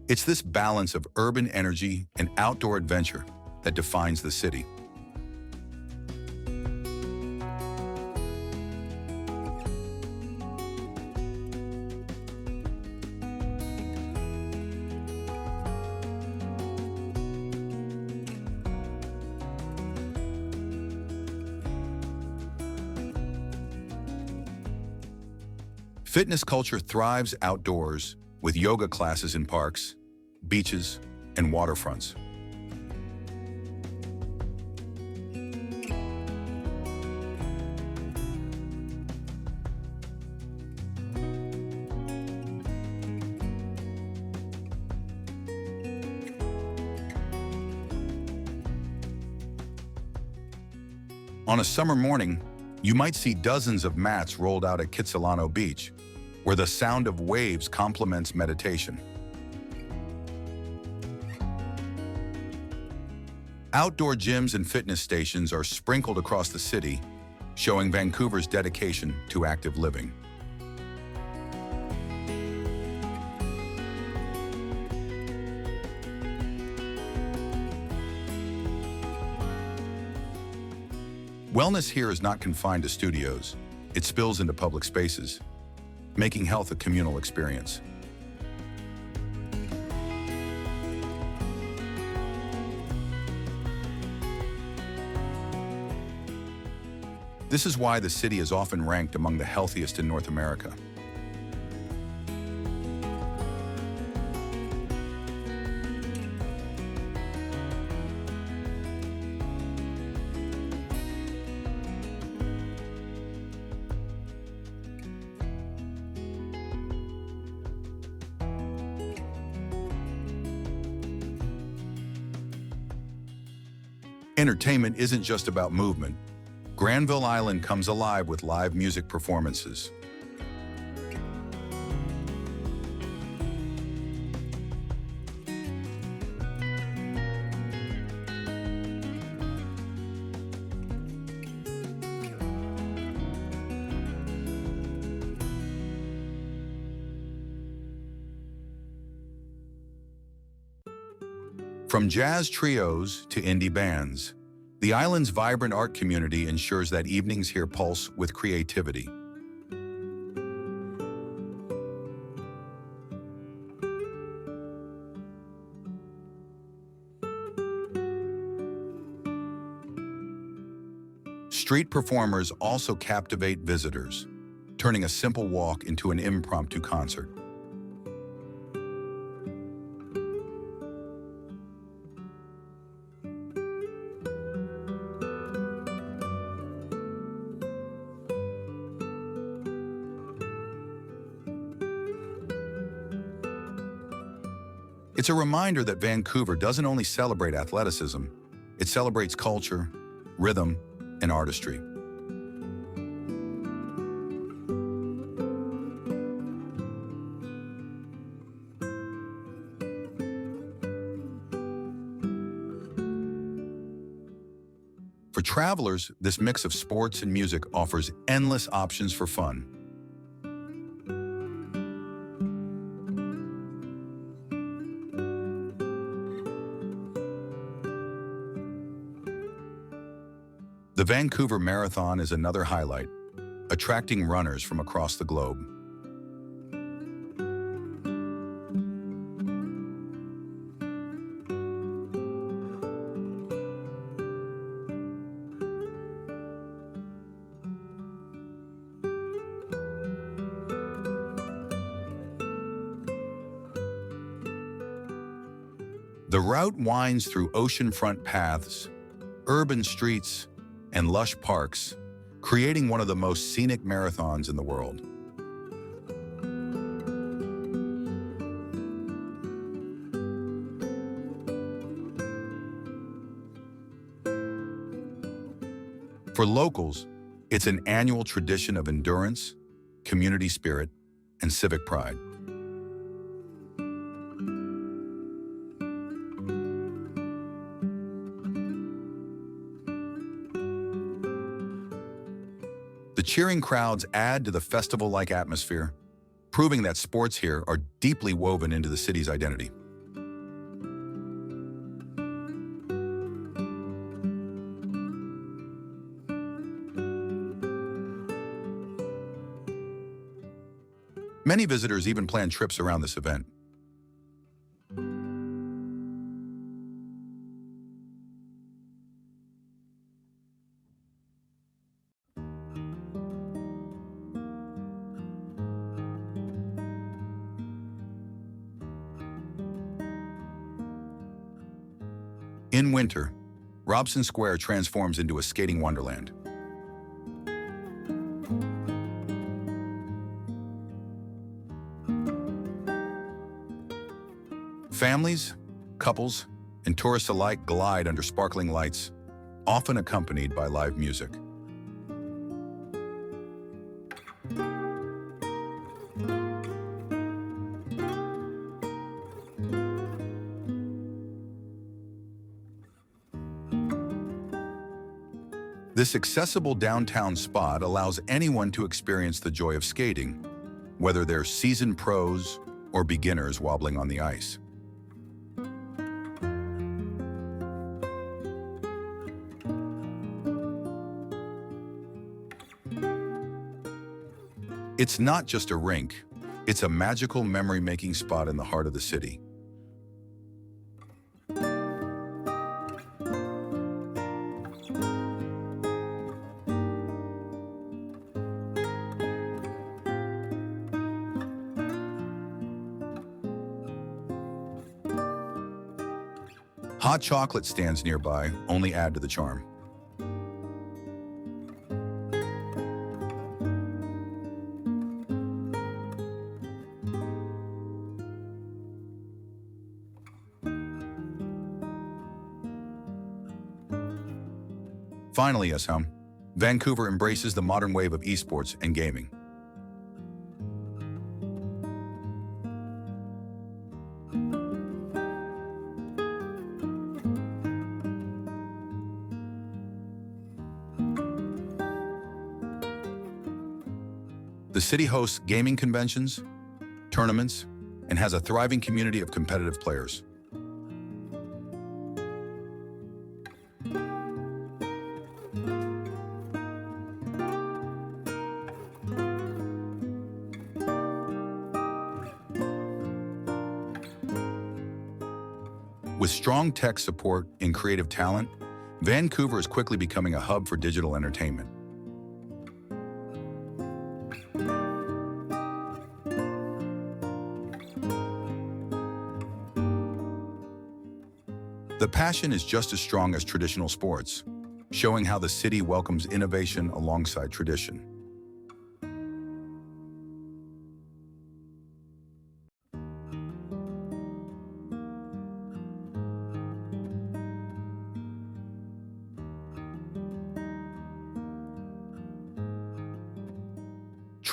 It's this balance of urban energy and outdoor adventure that defines the city. Fitness culture thrives outdoors with yoga classes in parks, beaches, and waterfronts. On a summer morning, you might see dozens of mats rolled out at Kitsilano Beach, where the sound of waves complements meditation. Outdoor gyms and fitness stations are sprinkled across the city, showing Vancouver's dedication to active living. Wellness here is not confined to studios. It spills into public spaces, making health a communal experience. This is why the city is often ranked among the healthiest in North America. Entertainment isn't just about movement. Granville Island comes alive with live music performances. From jazz trios to indie bands, the island's vibrant art community ensures that evenings here pulse with creativity. Street performers also captivate visitors, turning a simple walk into an impromptu concert. It's a reminder that Vancouver doesn't only celebrate athleticism, it celebrates culture, rhythm, and artistry. For travelers, this mix of sports and music offers endless options for fun. The Vancouver Marathon is another highlight, attracting runners from across the globe. The route winds through oceanfront paths, urban streets, and lush parks, creating one of the most scenic marathons in the world. For locals, it's an annual tradition of endurance, community spirit, and civic pride. The cheering crowds add to the festival-like atmosphere, proving that sports here are deeply woven into the city's identity. Many visitors even plan trips around this event. In winter, Robson Square transforms into a skating wonderland. Families, couples, and tourists alike glide under sparkling lights, often accompanied by live music. This accessible downtown spot allows anyone to experience the joy of skating, whether they're seasoned pros or beginners wobbling on the ice. It's not just a rink, it's a magical memory-making spot in the heart of the city. Hot chocolate stands nearby only add to the charm. Finally, Assam, Vancouver embraces the modern wave of esports and gaming. The city hosts gaming conventions, tournaments, and has a thriving community of competitive players. With strong tech support and creative talent, Vancouver is quickly becoming a hub for digital entertainment. The passion is just as strong as traditional sports, showing how the city welcomes innovation alongside tradition.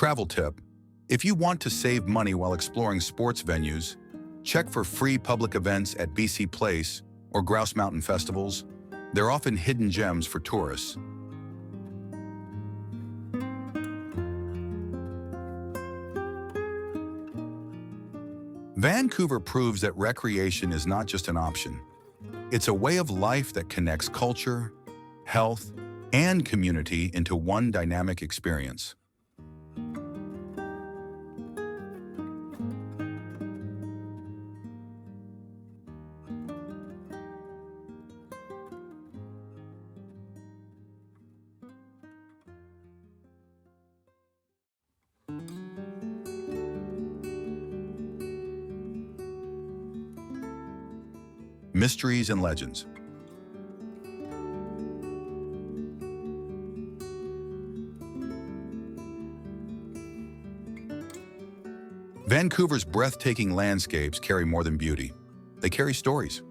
Travel tip: if you want to save money while exploring sports venues, check for free public events at BC Place or Grouse Mountain festivals. They're often hidden gems for tourists. Vancouver proves that recreation is not just an option. It's a way of life that connects culture, health, and community into one dynamic experience. Mysteries and legends. Vancouver's breathtaking landscapes carry more than beauty. They carry stories.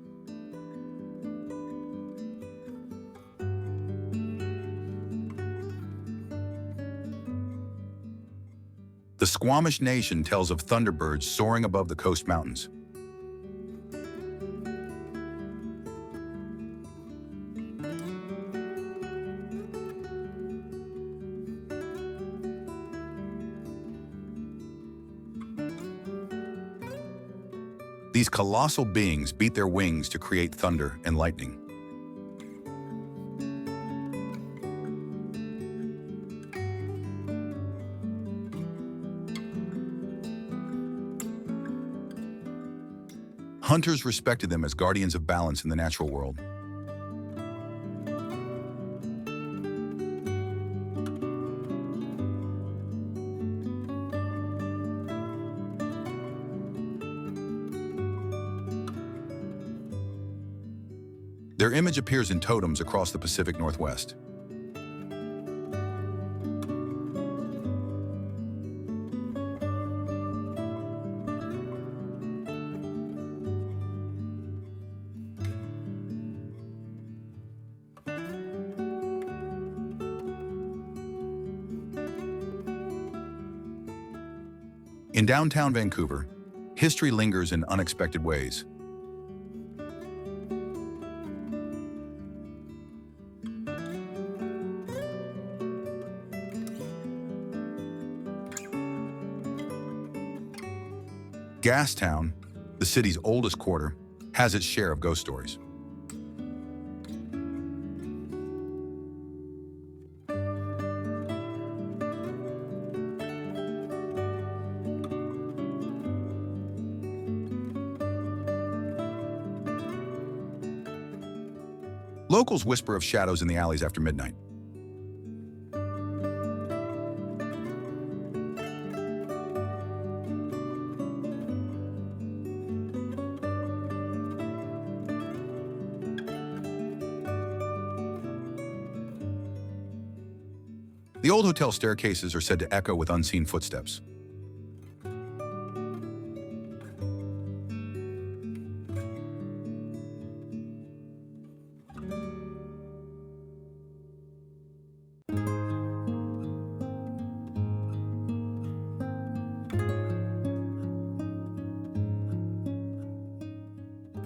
The Squamish Nation tells of thunderbirds soaring above the coast mountains. These colossal beings beat their wings to create thunder and lightning. Hunters respected them as guardians of balance in the natural world. Their image appears in totems across the Pacific Northwest. In downtown Vancouver, history lingers in unexpected ways. Gastown, the city's oldest quarter, has its share of ghost stories. Locals whisper of shadows in the alleys after midnight. The old hotel staircases are said to echo with unseen footsteps.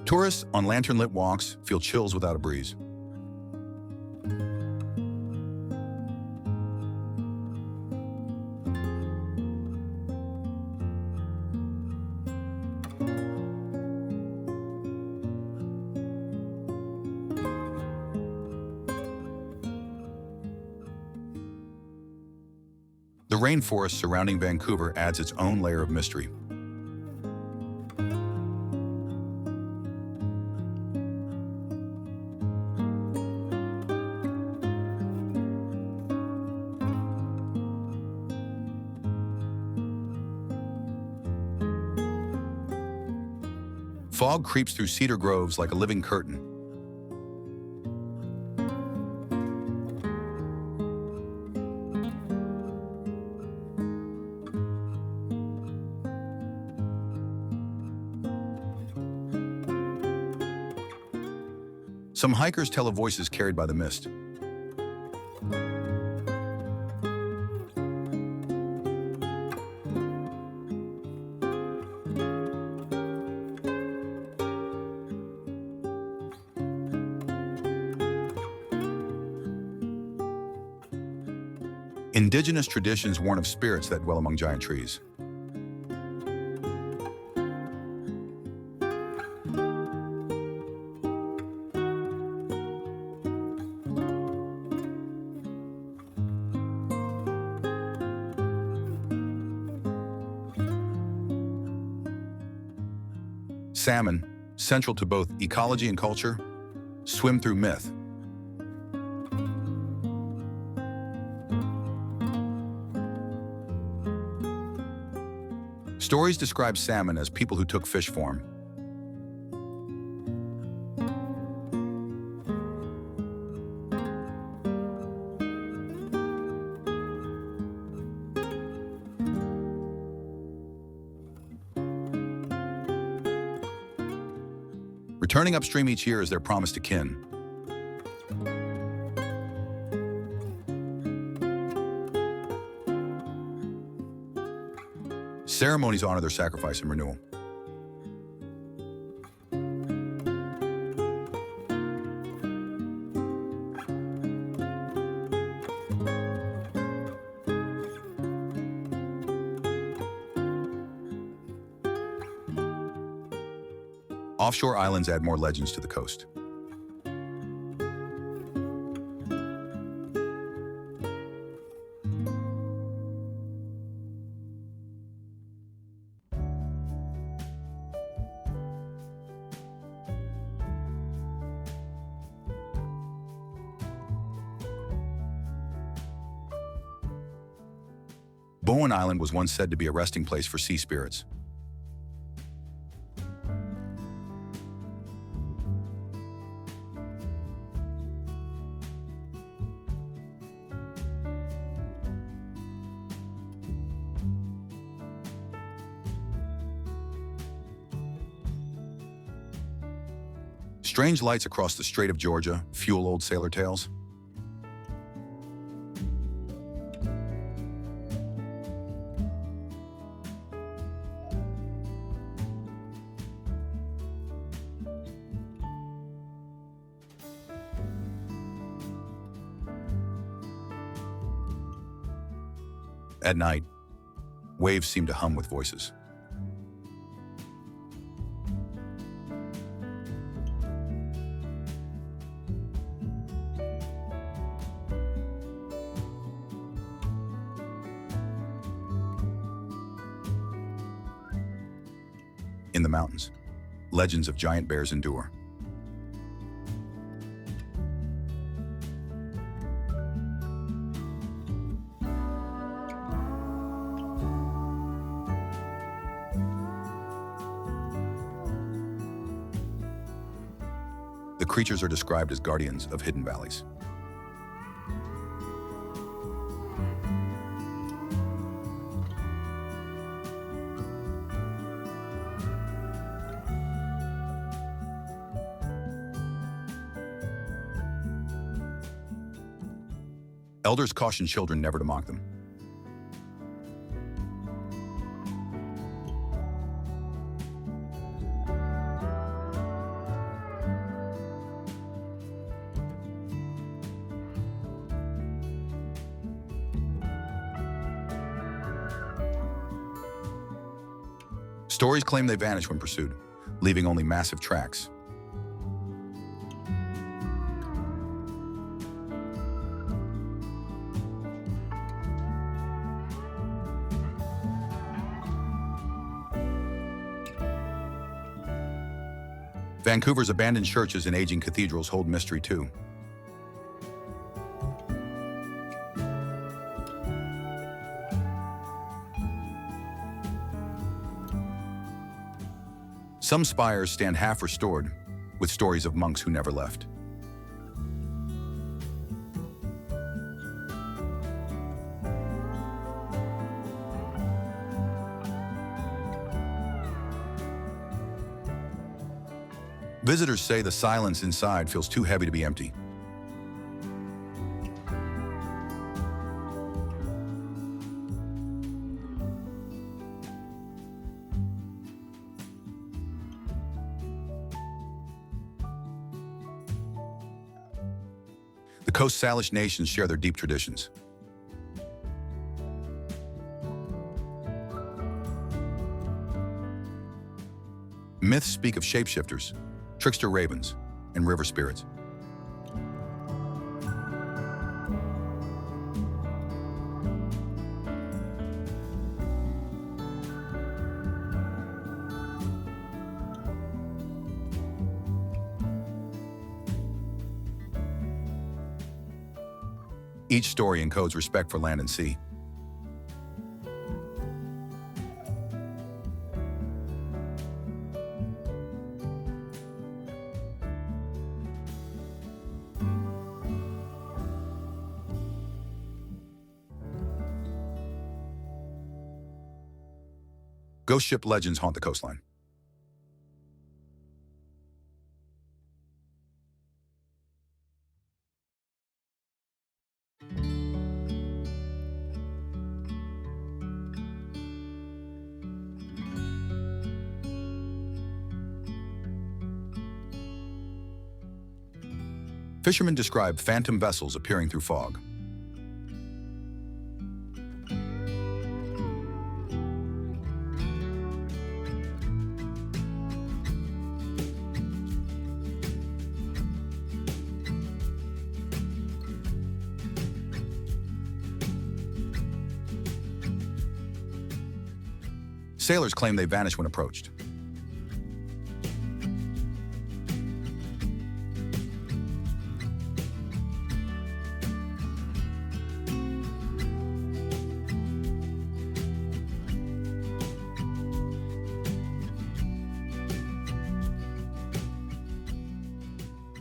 Tourists on lantern-lit walks feel chills without a breeze. The rainforest surrounding Vancouver adds its own layer of mystery. Fog creeps through cedar groves like a living curtain. Some hikers tell of voices carried by the mist. Indigenous traditions warn of spirits that dwell among giant trees. Salmon, central to both ecology and culture, swim through myth. Stories describe salmon as people who took fish form. Returning upstream each year is their promise to kin. Ceremonies honor their sacrifice and renewal. Offshore islands add more legends to the coast. Bowen Island was once said to be a resting place for sea spirits. Strange lights across the Strait of Georgia fuel old sailor tales. At night, waves seem to hum with voices. In the mountains, legends of giant bears endure. The creatures are described as guardians of hidden valleys. Elders caution children never to mock them. Stories claim they vanish when pursued, leaving only massive tracks. Vancouver's abandoned churches and aging cathedrals hold mystery too. Some spires stand half restored, with stories of monks who never left. Visitors say the silence inside feels too heavy to be empty. The Coast Salish nations share their deep traditions. Myths speak of shapeshifters, trickster ravens, and river spirits. Each story encodes respect for land and sea. Ghost ship legends haunt the coastline. Fishermen describe phantom vessels appearing through fog. Sailors claim they vanish when approached.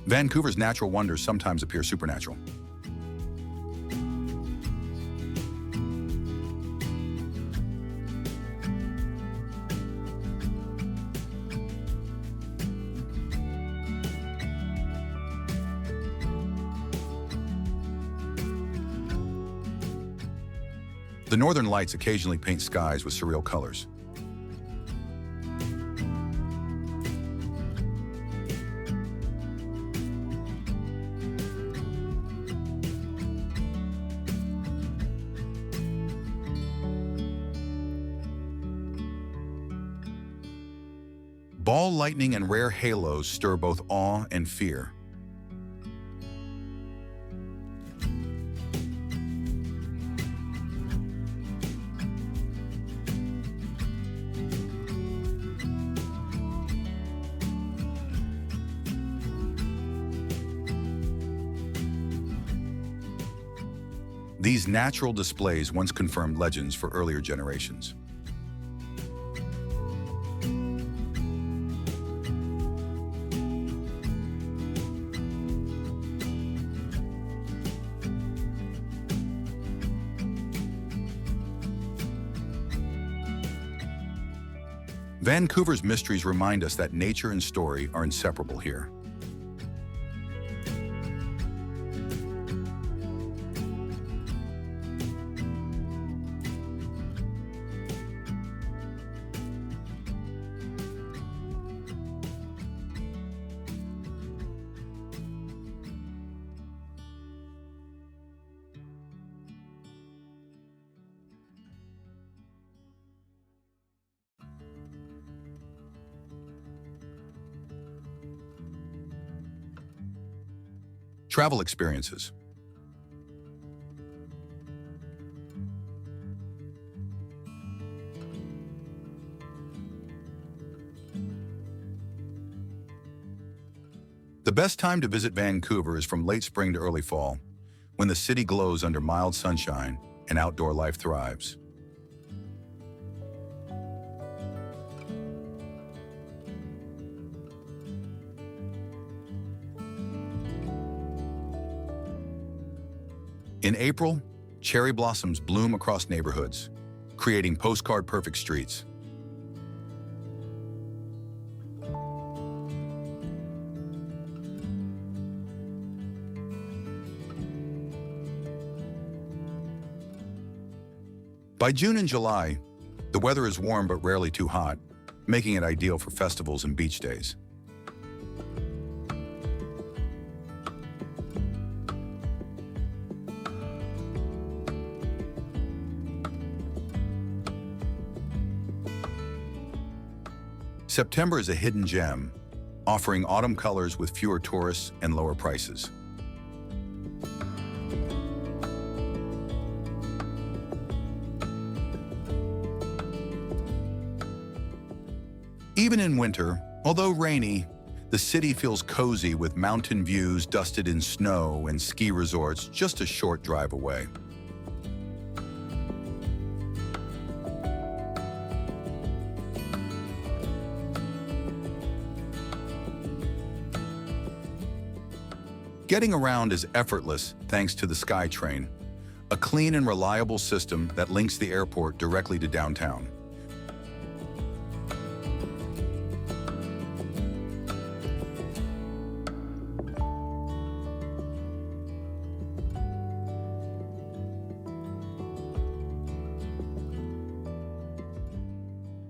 Vancouver's natural wonders sometimes appear supernatural. The northern lights occasionally paint skies with surreal colors. Ball lightning and rare halos stir both awe and fear. These natural displays once confirmed legends for earlier generations. Vancouver's mysteries remind us that nature and story are inseparable here. Travel experiences. The best time to visit Vancouver is from late spring to early fall, when the city glows under mild sunshine and outdoor life thrives. In April, cherry blossoms bloom across neighborhoods, creating postcard-perfect streets. By June and July, the weather is warm but rarely too hot, making it ideal for festivals and beach days. September is a hidden gem, offering autumn colors with fewer tourists and lower prices. Even in winter, although rainy, the city feels cozy with mountain views dusted in snow and ski resorts just a short drive away. Getting around is effortless thanks to the SkyTrain, a clean and reliable system that links the airport directly to downtown.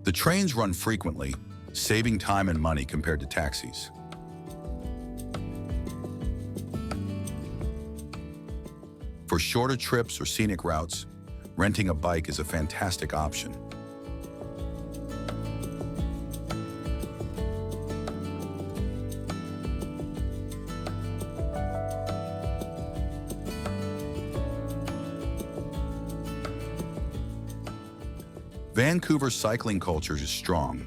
The trains run frequently, saving time and money compared to taxis. For shorter trips or scenic routes, renting a bike is a fantastic option. Vancouver's cycling culture is strong,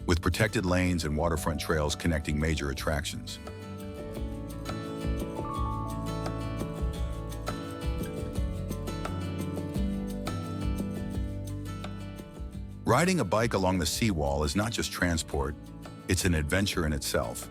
with protected lanes and waterfront trails connecting major attractions. Riding a bike along the seawall is not just transport, it's an adventure in itself.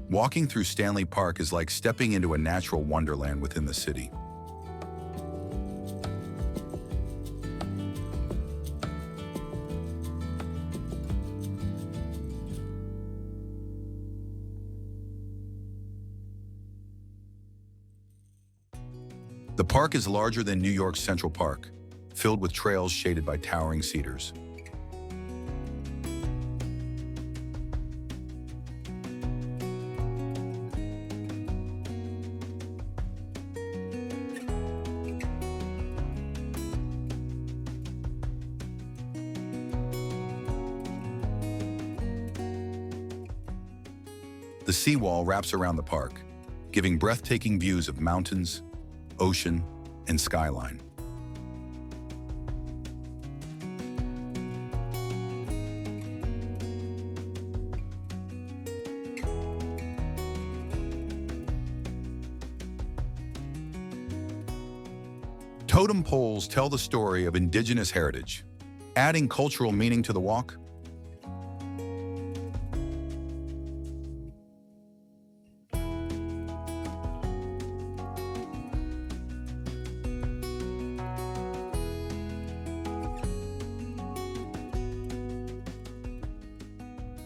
Walking through Stanley Park is like stepping into a natural wonderland within the city. The park is larger than New York's Central Park, filled with trails shaded by towering cedars. The seawall wraps around the park, giving breathtaking views of mountains, ocean, and skyline. Totem poles tell the story of Indigenous heritage, adding cultural meaning to the walk.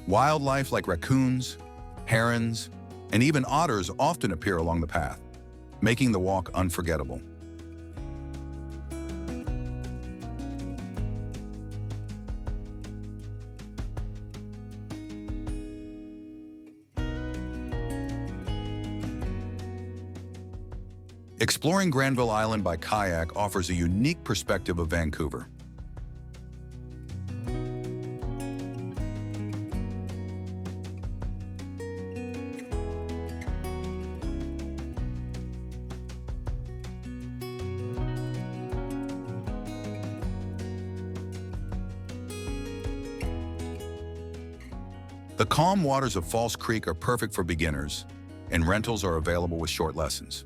Wildlife like raccoons, herons, and even otters often appear along the path, making the walk unforgettable. Exploring Granville Island by kayak offers a unique perspective of Vancouver. The calm waters of False Creek are perfect for beginners, and rentals are available with short lessons.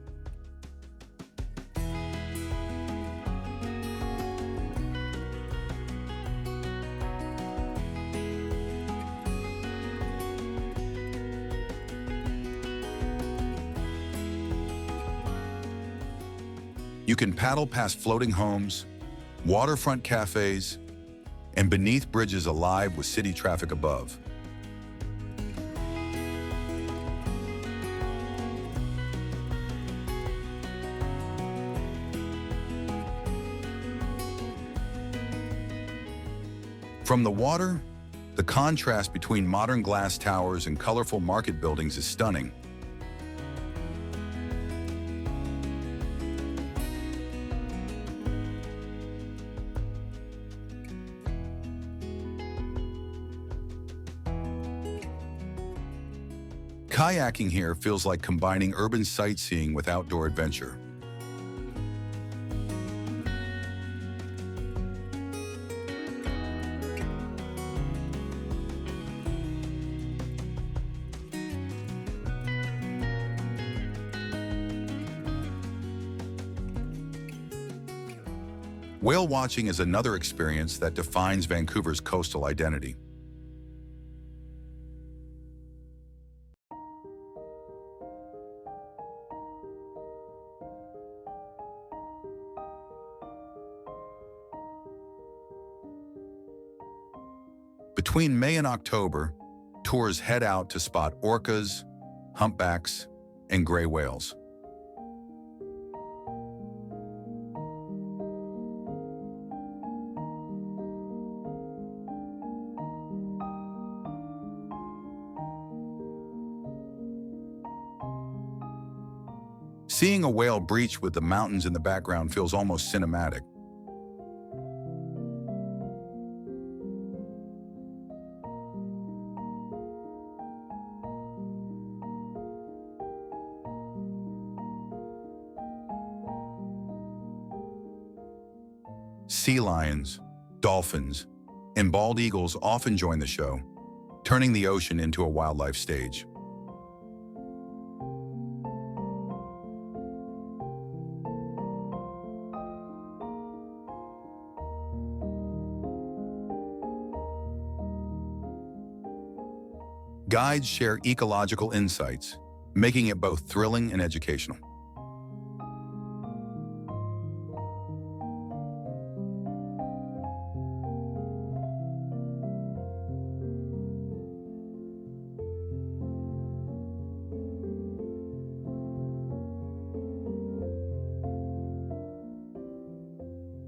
You can paddle past floating homes, waterfront cafes, and beneath bridges alive with city traffic above. From the water The contrast between modern glass towers and colorful market buildings is stunning. Kayaking here feels like combining urban sightseeing with outdoor adventure. Whale watching is another experience that defines Vancouver's coastal identity. Between May and October, tours head out to spot orcas, humpbacks, and gray whales. Seeing a whale breach with the mountains in the background feels almost cinematic. Sea lions, dolphins, and bald eagles often join the show, turning the ocean into a wildlife stage. Guides share ecological insights, making it both thrilling and educational.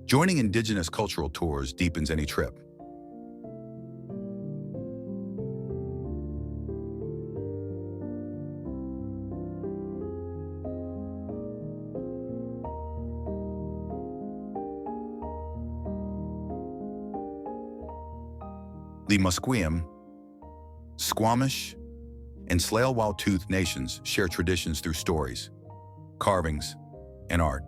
Joining Indigenous cultural tours deepens any trip. The Musqueam, Squamish, and Tsleil-Waututh nations share traditions through stories, carvings, and art.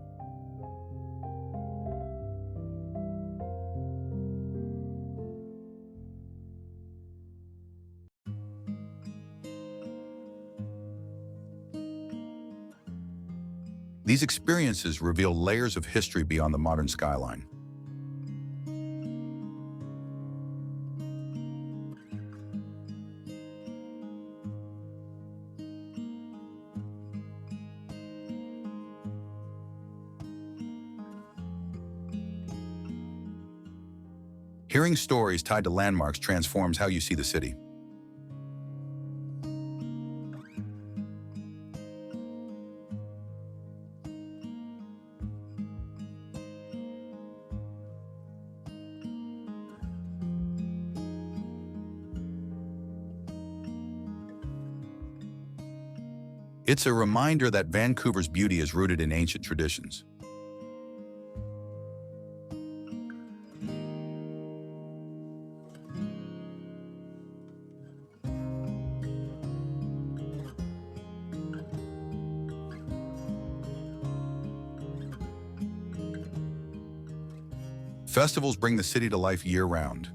These experiences reveal layers of history beyond the modern skyline. Hearing stories tied to landmarks transforms how you see the city. It's a reminder that Vancouver's beauty is rooted in ancient traditions. Festivals bring the city to life year-round.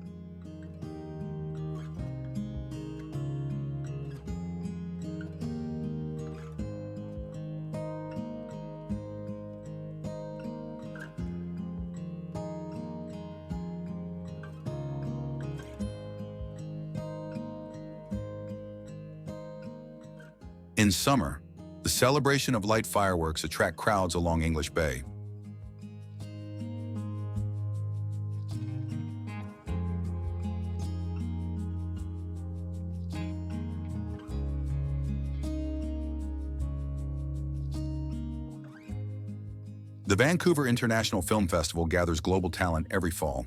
In summer, the celebration of light fireworks attract crowds along English Bay. The Vancouver International Film Festival gathers global talent every fall.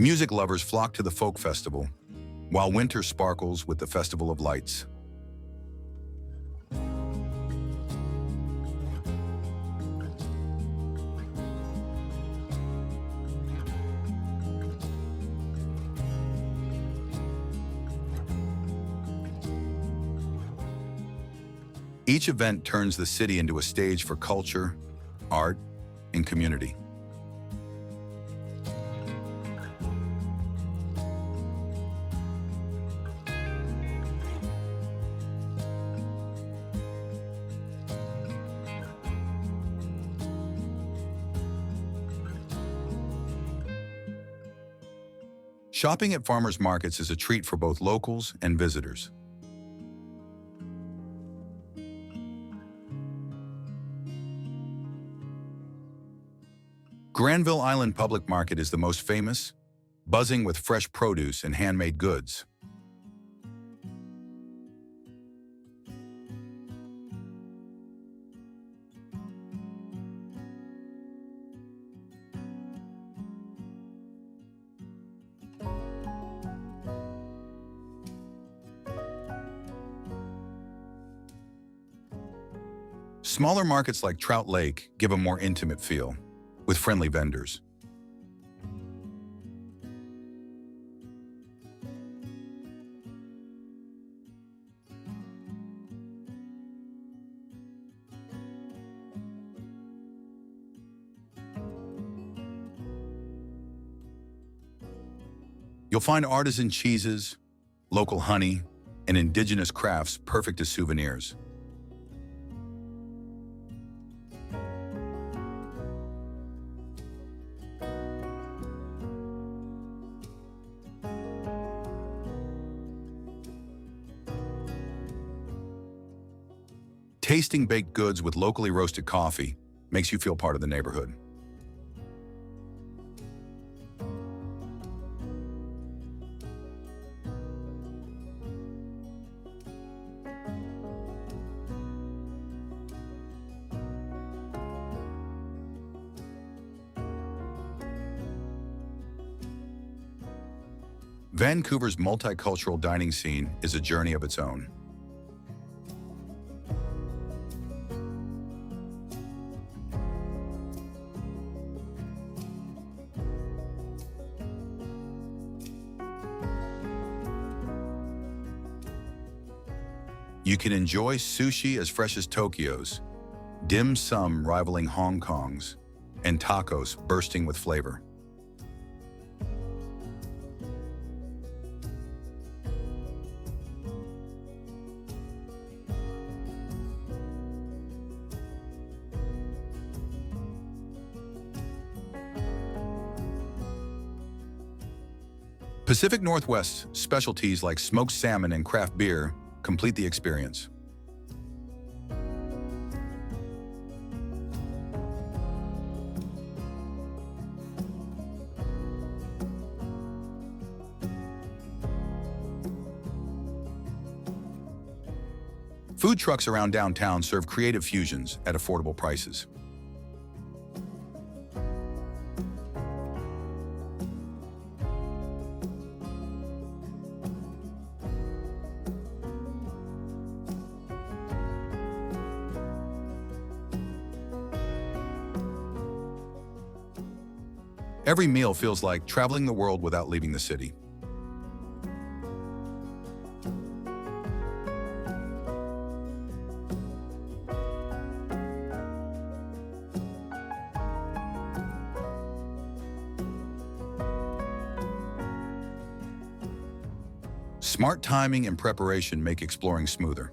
Music lovers flock to the folk festival, while winter sparkles with the Festival of Lights. Each event turns the city into a stage for culture, art, and community. Shopping at farmers markets is a treat for both locals and visitors. Granville Island Public Market is the most famous, buzzing with fresh produce and handmade goods. Smaller markets like Trout Lake give a more intimate feel, with friendly vendors. You'll find artisan cheeses, local honey, and indigenous crafts perfect as souvenirs. Tasting baked goods with locally roasted coffee makes you feel part of the neighborhood. Vancouver's multicultural dining scene is a journey of its own. You can enjoy sushi as fresh as Tokyo's, dim sum rivaling Hong Kong's, and tacos bursting with flavor. Pacific Northwest specialties like smoked salmon and craft beer complete the experience. Food trucks around downtown serve creative fusions at affordable prices. Every meal feels like traveling the world without leaving the city. Smart timing and preparation make exploring smoother.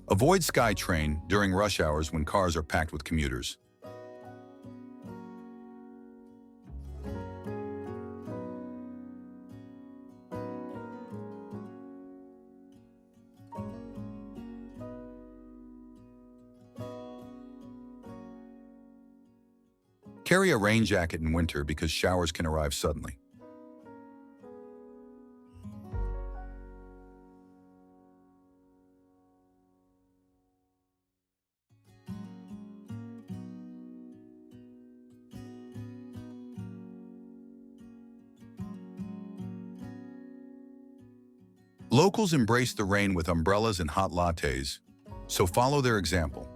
Avoid SkyTrain during rush hours when cars are packed with commuters. Carry a rain jacket in winter because showers can arrive suddenly. Locals embrace the rain with umbrellas and hot lattes, so follow their example.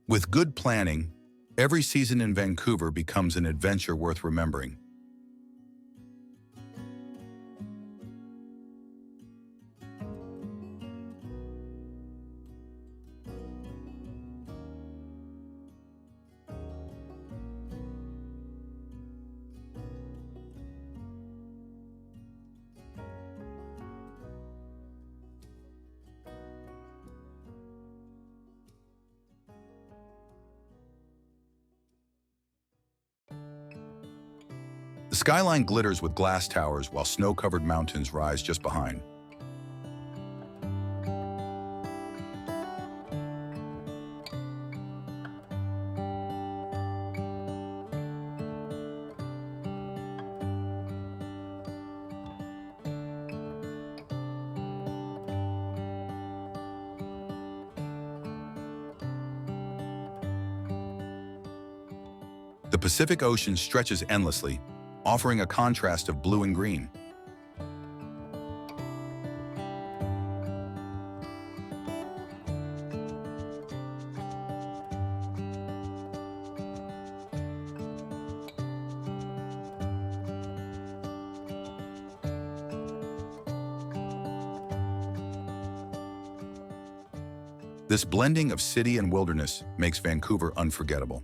With good planning, every season in Vancouver becomes an adventure worth remembering. The skyline glitters with glass towers while snow-covered mountains rise just behind. The Pacific Ocean stretches endlessly, offering a contrast of blue and green. This blending of city and wilderness makes Vancouver unforgettable.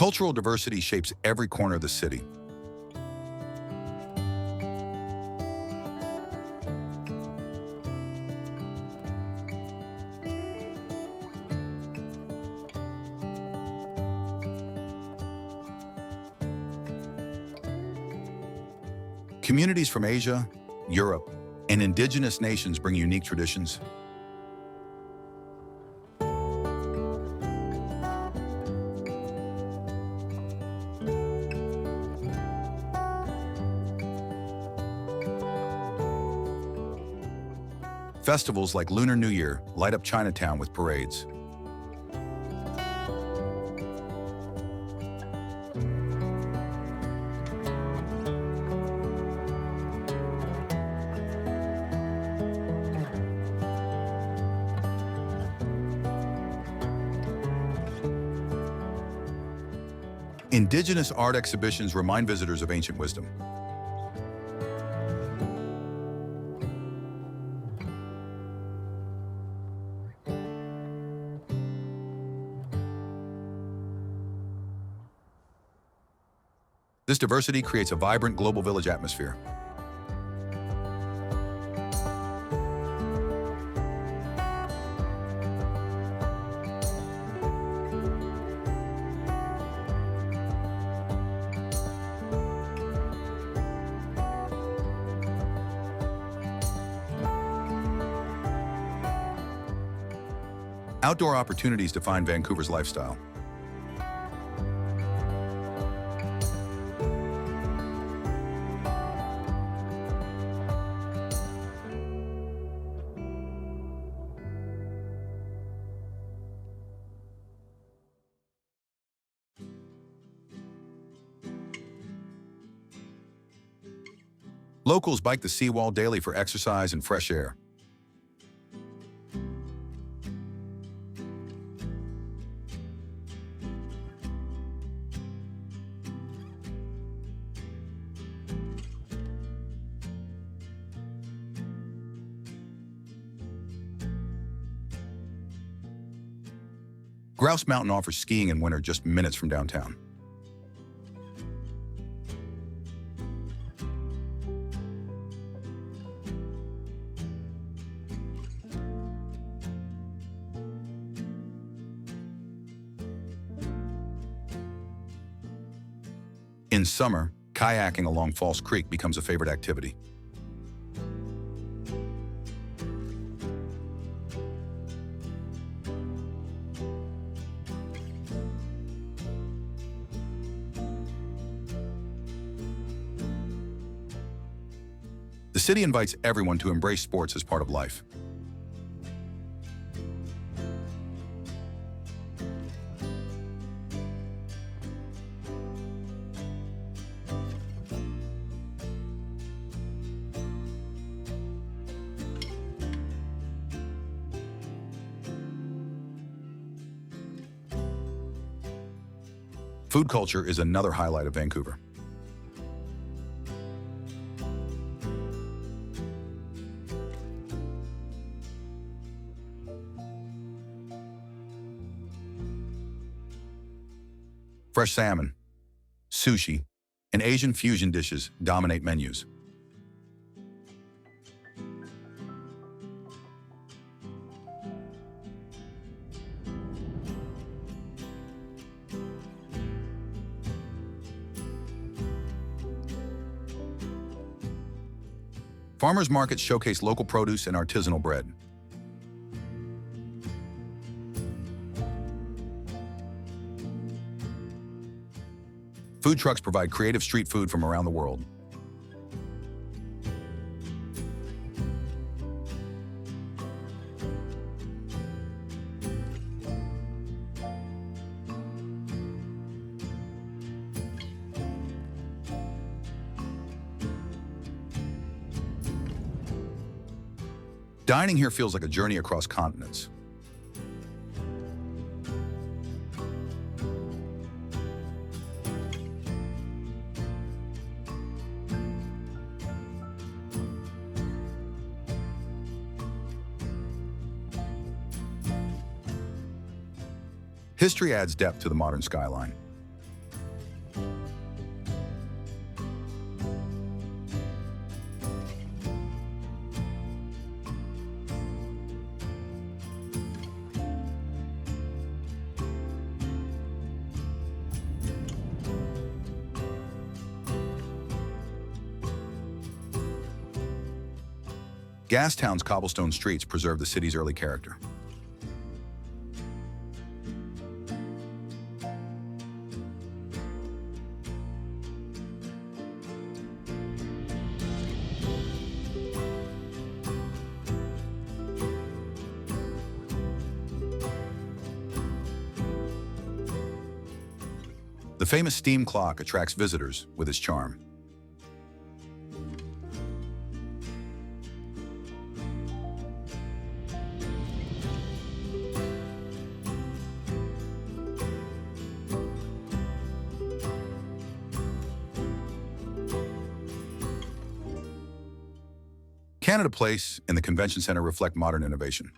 Cultural diversity shapes every corner of the city. Communities from Asia, Europe, and indigenous nations bring unique traditions. Festivals like Lunar New Year light up Chinatown with parades. Indigenous art exhibitions remind visitors of ancient wisdom. This diversity creates a vibrant global village atmosphere. Outdoor opportunities define Vancouver's lifestyle. Locals bike the seawall daily for exercise and fresh air. Grouse Mountain offers skiing in winter just minutes from downtown. In summer, kayaking along False Creek becomes a favorite activity. The city invites everyone to embrace sports as part of life. Food culture is another highlight of Vancouver. Fresh salmon, sushi, and Asian fusion dishes dominate menus. Farmers markets showcase local produce and artisanal bread. Food trucks provide creative street food from around the world. Dining here feels like a journey across continents. History adds depth to the modern skyline. Gastown's cobblestone streets preserve the city's early character. The famous steam clock attracts visitors with its charm. Canada Place and the Convention Center reflect modern innovation.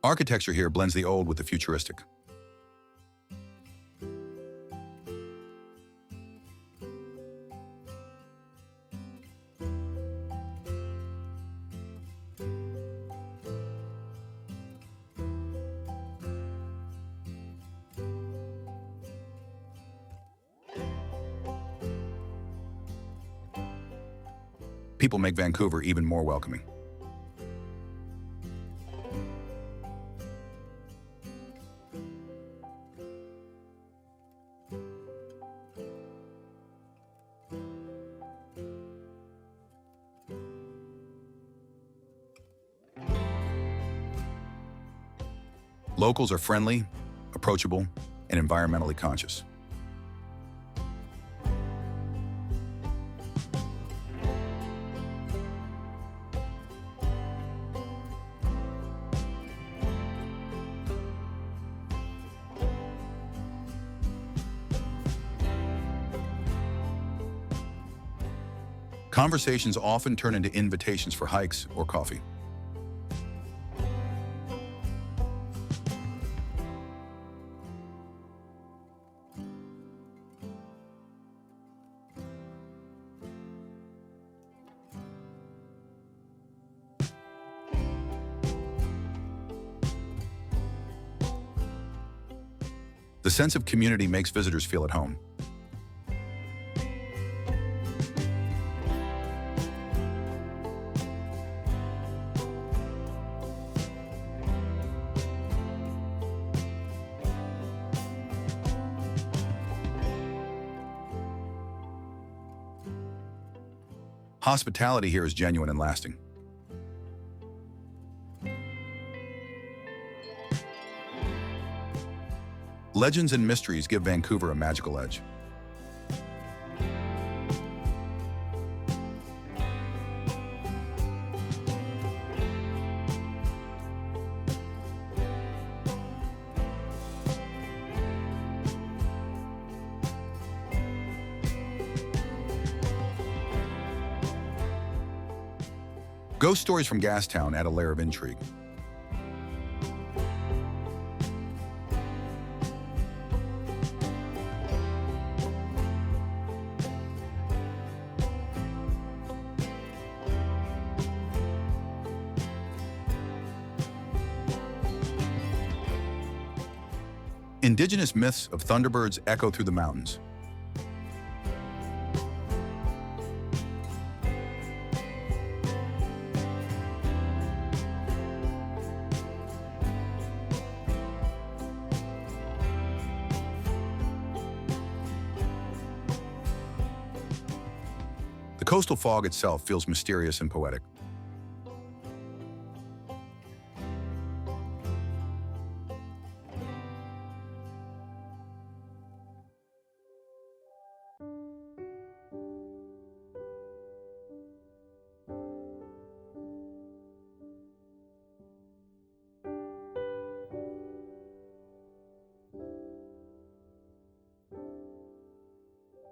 Architecture here blends the old with the futuristic. People make Vancouver even more welcoming. Locals are friendly, approachable, and environmentally conscious. Conversations often turn into invitations for hikes or coffee. The sense of community makes visitors feel at home. Hospitality here is genuine and lasting. Legends and mysteries give Vancouver a magical edge. Ghost stories from Gastown add a layer of intrigue. Indigenous myths of thunderbirds echo through the mountains. The coastal fog itself feels mysterious and poetic.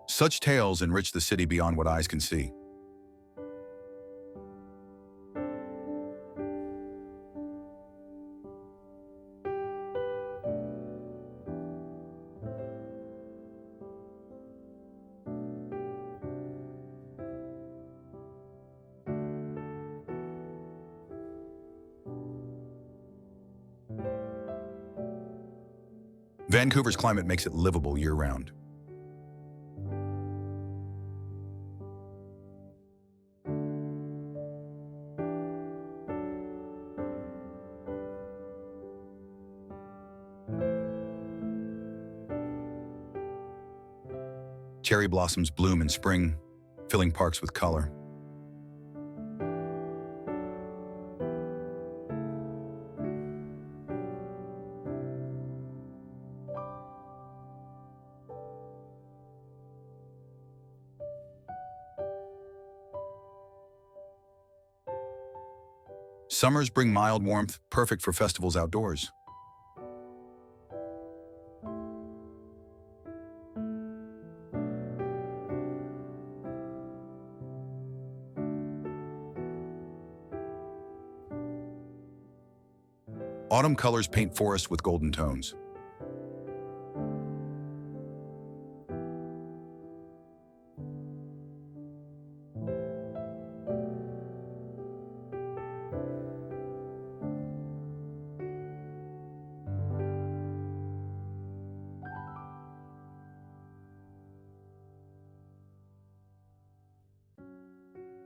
Such tales enrich the city beyond what eyes can see. Vancouver's climate makes it livable year-round. Cherry blossoms bloom in spring, filling parks with color. Summers bring mild warmth, perfect for festivals outdoors. Autumn colors paint forests with golden tones.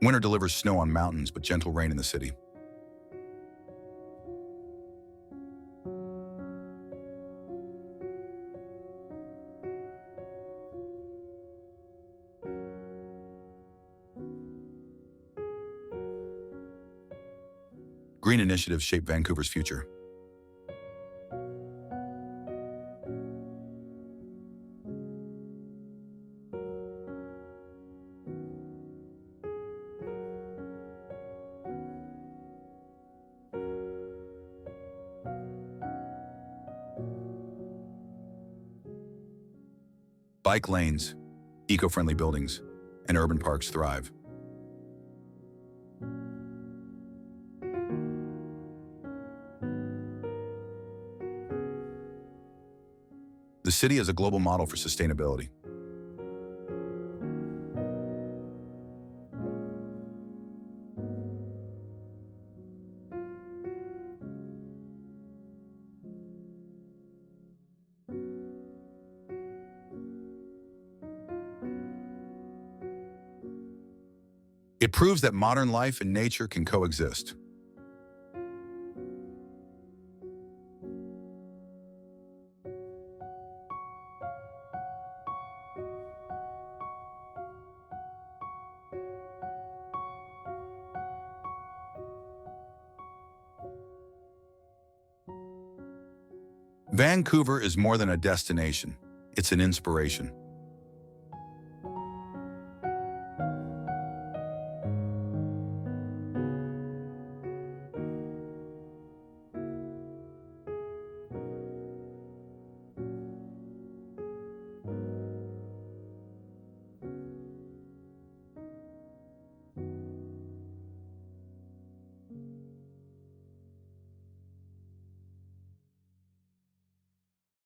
Winter delivers snow on mountains, but gentle rain in the city. Green initiatives shape Vancouver's future. Bike lanes, eco-friendly buildings, and urban parks thrive. The city is a global model for sustainability. It proves that modern life and nature can coexist. Vancouver is more than a destination. It's an inspiration.